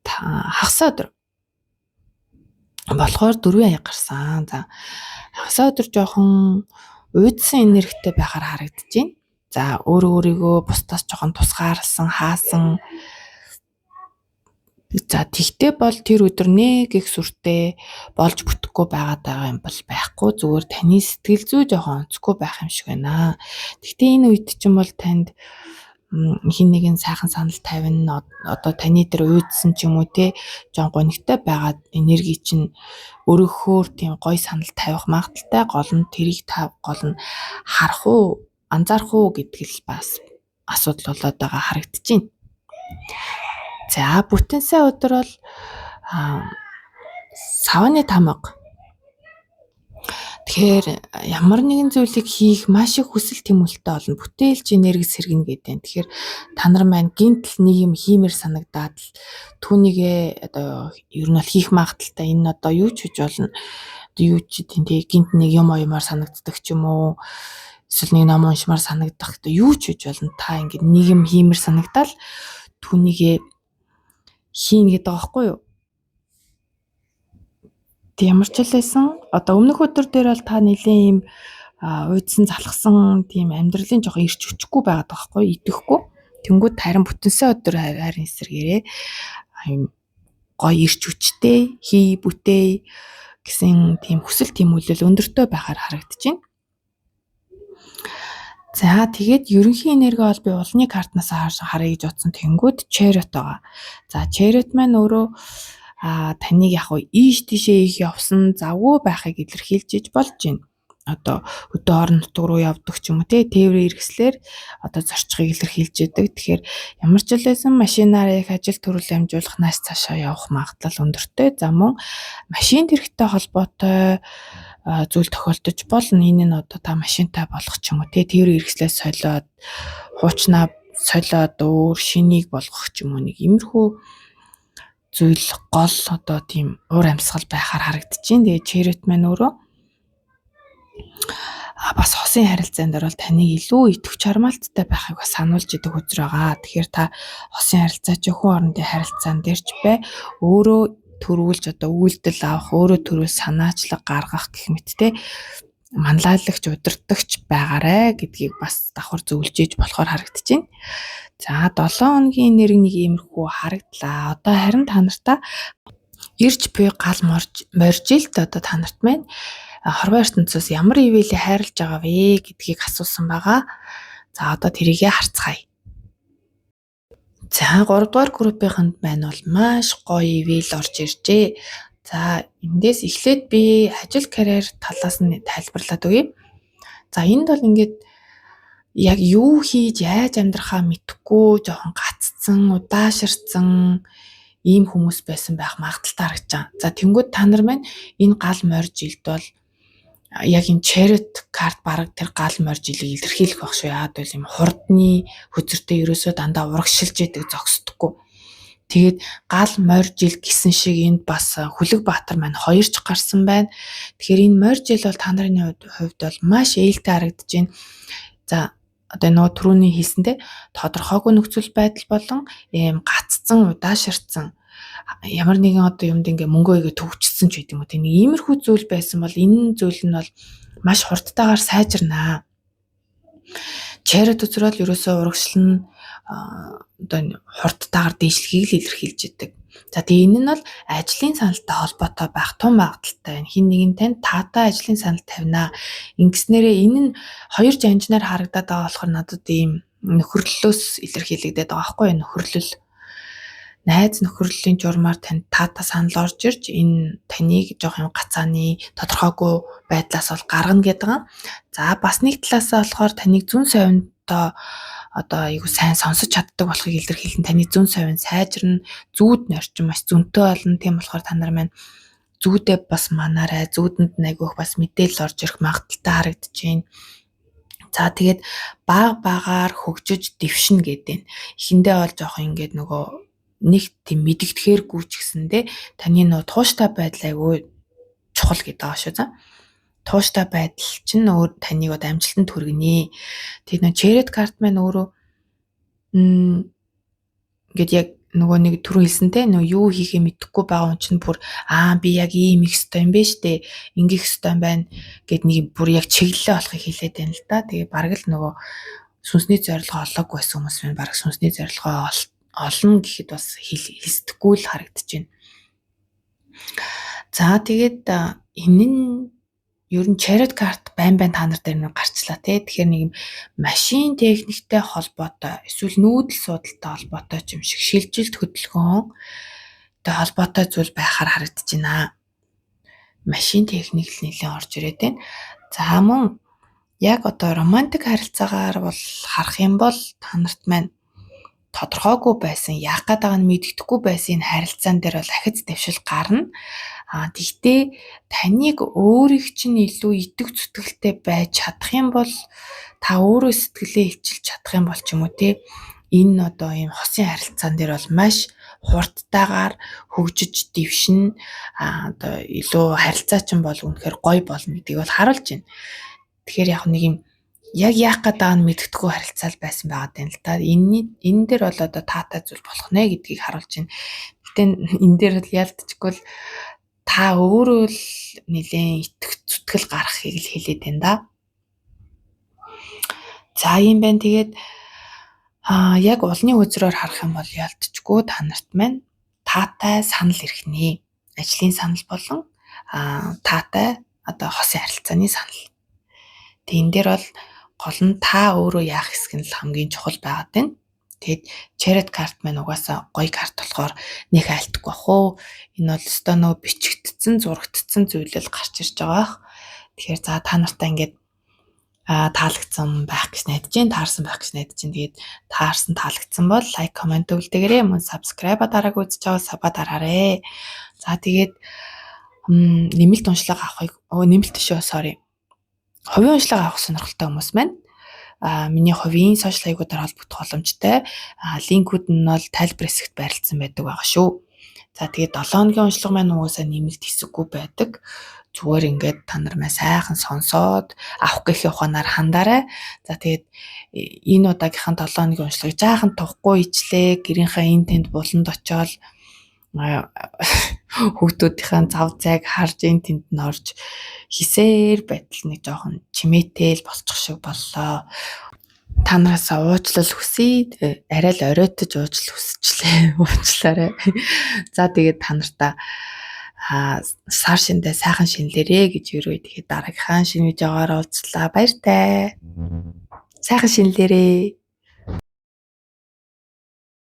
хагас өдөр болохоор 4 аяг гарсан. За хагас өдөр жоохон уйдсан энергитэй байхаар харагдаж байна. За өөрийгөө бусдаас жоохон тусгаарлсан, хаасан. За тэгтээ бол тэр өдөр нэг их сүртэй болж бүтэхгүй байгаа юм бол байхгүй, зүгээр таны сэтгэл зүй жоохон онцгүй байх юм шиг байна. Тэгтээ энэ үед чинь бол танд хин нэгэн сайхан санал тавина, одоо таны дээр уйдсан ч юм уу те жон гонигтай байгаа энерги чинь өөрөөхөө тийм гоё санал тавих магадaltaй, гол нь тэрийг гол нь харах уу, анзаарах уу гэдэг л бас асуудал болоод байгаа харагдаж байна. За бүтэн сайн өдөр бол савны тамга. Тэгэхээр ямар нэгэн зүйлийг хийх маш их хүсэл тэмүүлэлтэй болно. Бүтээлч энерги сэргэнэ гэдэг. Тэгэхээр та нар маань гинтл нэг юм хиймээр санагдаад л түүнийгээ одоо ер нь бол хийх магадaltaй энэ одоо юу ч хийж болно. Одоо юу ч тийм гинт нэг юм оёмоор санагддаг ч юм уу. Эсвэл нэг ном уншмаар санагдах одоо юу ч хийж болно. Та ингээд нэг юм хиймээр санагдаад түүнийгээ хийн гэдэг байгаа байхгүй юу? Ямар ч л байсан одоо өмнөх өдөр дээр бол та нэлээд юм уйдсан залхсан тийм амьдралын жоохон ирч өчөхгүй байгаад байгаа байхгүй юу? Идэхгүй. Тэнгүүд харин бүтэнсэн өдөр харин эсрэгээрээ гоё ирч өчтэй хий бүтээ гэсэн тийм хүсэл тэмүүлэл өндөртэй байхаар харагдаж байна. За тэгээд ерөнхий энерги бол би улны картнаас харъя гэж бодсон. Тэнгүүд Chariot байгаа. За Chariot маань өөрөө таныг яг уу ийш тийшээ их явсан завгүй байхыг илэрхийлж болж байна. Одоо өдөө орон нутг руу явдаг ч юм уу те тээврийн хэрэгслэр одоо зорчхыг илэрхийлж яадаг. Тэгэхээр ямар ч л байсан машинаар их ажил төрөл амжуулах нааш цаашаа явах магадлал өндөртэй. За мөн машин хэрэгтэй холбоотой зүйл тохиолдож болно. Энэ нь одоо та машинтай болох ч юм уу те тээврийн хэрэгслээ солиод хуучнаа солиод өөр шинийг болгох ч юм уу нэг иймэрхүү зүйл гол одоо тийм уур амьсгал байхаар харагдаж байна. Тэгээ Chariot маань өөрөө бас хосын харилцаанд орол таныг илүү идэвч хармаалттай байхыг бас сануулж идэг үзэр байгаа. Тэгэхээр та хосын харилцаа чи хүн орондын харилцаан дээр ч бай өөрөө төрүүлж одоо үйлдэл авах, өөрөө төрүүл санаачлаг гаргах гэх мэттэй манлайлагч удирдагч байгаарэ гэдгийг бас давхар зөвлөж болохоор харагдаж байна. За 7 хоногийн энерги нэг иймэрхүү харагдлаа. Одоо харин та нартаа ирж буй гал моржилт одоо та нарт маань хорвоо ертөнцөөс ямар ивэлийг хайрлаж байгаа вэ гэдгийг асуусан байгаа. За одоо тэрийгэ харцгаая. За 3 дугаар группийнхэнд маань бол маш гоё ивэл орж иржээ. За эндээс эхлээд би ажил карьер талаас нь тайлбарлаад өгье. За энд бол ингээд яг юу хийж яаж амьдрахаа мэдэхгүй жоохон гаццсан, удааширсан ийм хүмүүс байсан байх магадaltaй харагдаж байна. За тэнгууд та нар маань энэ гал моржилт бол яг энэ Chariot карт бараг тэр гал моржилийг илэрхийлэх байх шүү. Яад бол юм хурдны хөзөртэй ерөөсөө дандаа урагшилж идэг зогсдоггүй. Тэгээд гал моржил гэсэн шиг энд бас Хүлэг Баатар маань 2 ч гарсан байна. Тэгэхээр энэ моржил бол та нарын хувьд бол маш ээлтэй харагдаж байна. За одоо нөгөө түрүүний хэлсэнтэй тодорхойгүй нөхцөл байдал болон ийм гаццсан, удааширсан ямар нэгэн одоо юмд ингээ мөнгөө игээ төвчсөн ч гэдэг юм уу. Тэг нэг иймэрхүү зүйл байсан бол энэ зүйл нь бол маш хурдтайгаар сайжирнаа. Chariot үзрэл ерөөсөө урагшлан одоо хурдтайгаар дээшлэхийг л илэрхийлж идэг. За тэгээ энэ нь бол ажлын саналтай холбоотой байх тун магадaltaй байна. Хин нэгэн танд таатай ажлын санал тавина. Ингэснээрээ энэ нь хоёр жанжнаар харагдаад байгаа болохоор надад ийм нөхөрлөлөөс илэрхийлэгдээд байгаа байхгүй юу? Нөхөрлөл. Найз нөхөрлөлийн журмаар танд таатай санал орж ирж энэ таныг жоох юм гацааны тодорхойгүй байдлаас бол гаргана гэдэг юм. За бас нэг талаасаа болохоор таныг зүүн совинтоо одоо айгу сайн сонсож чаддаг болохыг илэрхийлэн таны зүүн совин сайжирна, зүүд нь орчин маш зөнтэй болно. Тийм болохоор та нар маань зүүдээ бас манаарай, зүүдэнд айгуух бас мэдээлэл орж ирэх магадaltaй харагдаж байна. За тэгээд багаар хөгжиж дэвшин гэдэг. Эхэндээ бол жоох ингээд нөгөө нэг тийм мэдгэдэхээргүй ч гэсэндээ таны нөө тууштай байдал айгүй чухал гэдэг байгаа шүү. За тууштай байдал чинь өөр таныг одоо амжилтанд хүргэнэ. Тэгээд нөө Chariot карт маань өөрөө ингээд яг нөгөө нэг түрүү хэлсэнтэй нөгөө юу хийхээ мэдэхгүй байгаа хүн чинь бүр би яг ийм их хэвээр юм бэ штэ. Ингээх хэвээр юм байна гэд нэг бүр яг чиглэлээ болохыг хэлээд байна л да. Тэгээ бараг л нөгөө сүнсний зорилгоо олоогүй байсан хүмүүс байна. Бараг сүнсний зорилгоо олно гэхэд бас хэлсдэггүй л харагдаж байна. За тэгээд энэ нь ер нь Tarot карт байн та нар дээр нэг гарчлаа тий. Тэгэхээр нэг юм машин техниктэй холбоотой эсвэл нүүдэл судалтай холбоотой юм шиг шилжилт хөдөлгөөнтэй холбоотой зүйл байхаар харагдаж байна. Машин техник л нэлээд орж ирээд байна. За мөн яг одоо романтик харилцаагаар бол харах юм бол та нарт маань тодорхойгүй байсан, яах гээд байгааг нь мэддэхгүй байсан энэ харилцаан дээр бол ахиц дэвшил гарна. Тэгтээ таныг өөрийг чинь илүү итэг зүтгэлтэй байж чадах юм бол та өөрөө сэтгэлээ хилчилж чадах юм бол ч юм уу те энэ одоо ийм хосын харилцаан дээр бол маш хурдтайгаар хөгжиж дэвшин одоо илүү харилцаа чинь бол үнэхээр гоё болно гэдгийг бол харуулж байна. Тэгэхээр яг нэг юм яг яах гээд байгааг нь мэддэхгүй харилцаал байсан байгаад байна л да. Энэ дээр бол одоо таатай зүйл болох нэ гэдгийг харуулж байна. Гэтэ энэ дээр л ялдчихгүй л та өөрөө л нэлээд итэх зүтгэл гаргахыг л хэлээд байна да. За юм байна. Тэгээд яг улны үзрээр харах юм бол ялдчихгүй та нарт маань таатай санал ирэх нэ. Ажлын санал болон таатай одоо хосын харилцааны санал. Тэг энэ дээр бол гол нь та өөрөө яах хэсэг нь л хамгийн чухал байгаад байна. Тэгээд Tarot карт маань угаасаа гоё карт болохоор нэг айлтгүй бах уу. Энэ бол өстой нөө бичигдсэн, зурагдсан зүйлэл гарч ирж байгаа бах. Тэгэхээр за та нартай ингээд таалагдсан байх гэж найдаж байна. Таарсан байх гэж найдаж байна. Тэгээд таарсан таалагдсан бол лайк, комент өгдөгээрэй. Мөн subscribe дарааг үзэж байгаа саба дараарай. За тэгээд нэмэлт уншлага авахыг нэмэлт шүү sorry. Хувийн уншлага авах сонирхолтой хүмүүс маань миний хувийн сошиал хаягуудаар холбогдох боломжтой. Линкүүд нь бол тайлбар хэсэгт байрлагдсан байдаг байгаа шүү. За тэгээд 7 хоногийн уншлага маань угаасаа нэмэлт хэсэггүй байдаг. Зүгээр ингээд та нар маань сайхан сонсоод авах гэхийн ухаанаар хандаарай. За тэгээд энэ удаагийнхаа 7 хоногийн уншлагыг жаахан тухгүй ичлээ. Гэрийнхээ энэ тэнд буланд очиод хүүхдүүдийнхээ зав зайг харж энэ тэнд нь орж хисээр байтал нэг жоохон чимээтэл болчих шиг боллоо. Та нараас уучлал хүсье. Арай л оройтож уучлал хүсчлээ. Уучлаарай. За тэгээд та нартаа сар шиндээ сайхан шинлэрээ гэж өрөө. Тэгээд дараагийнхаа шинэ видеогоор уулзлаа. Баяртай. Сайхан шинлэрээ.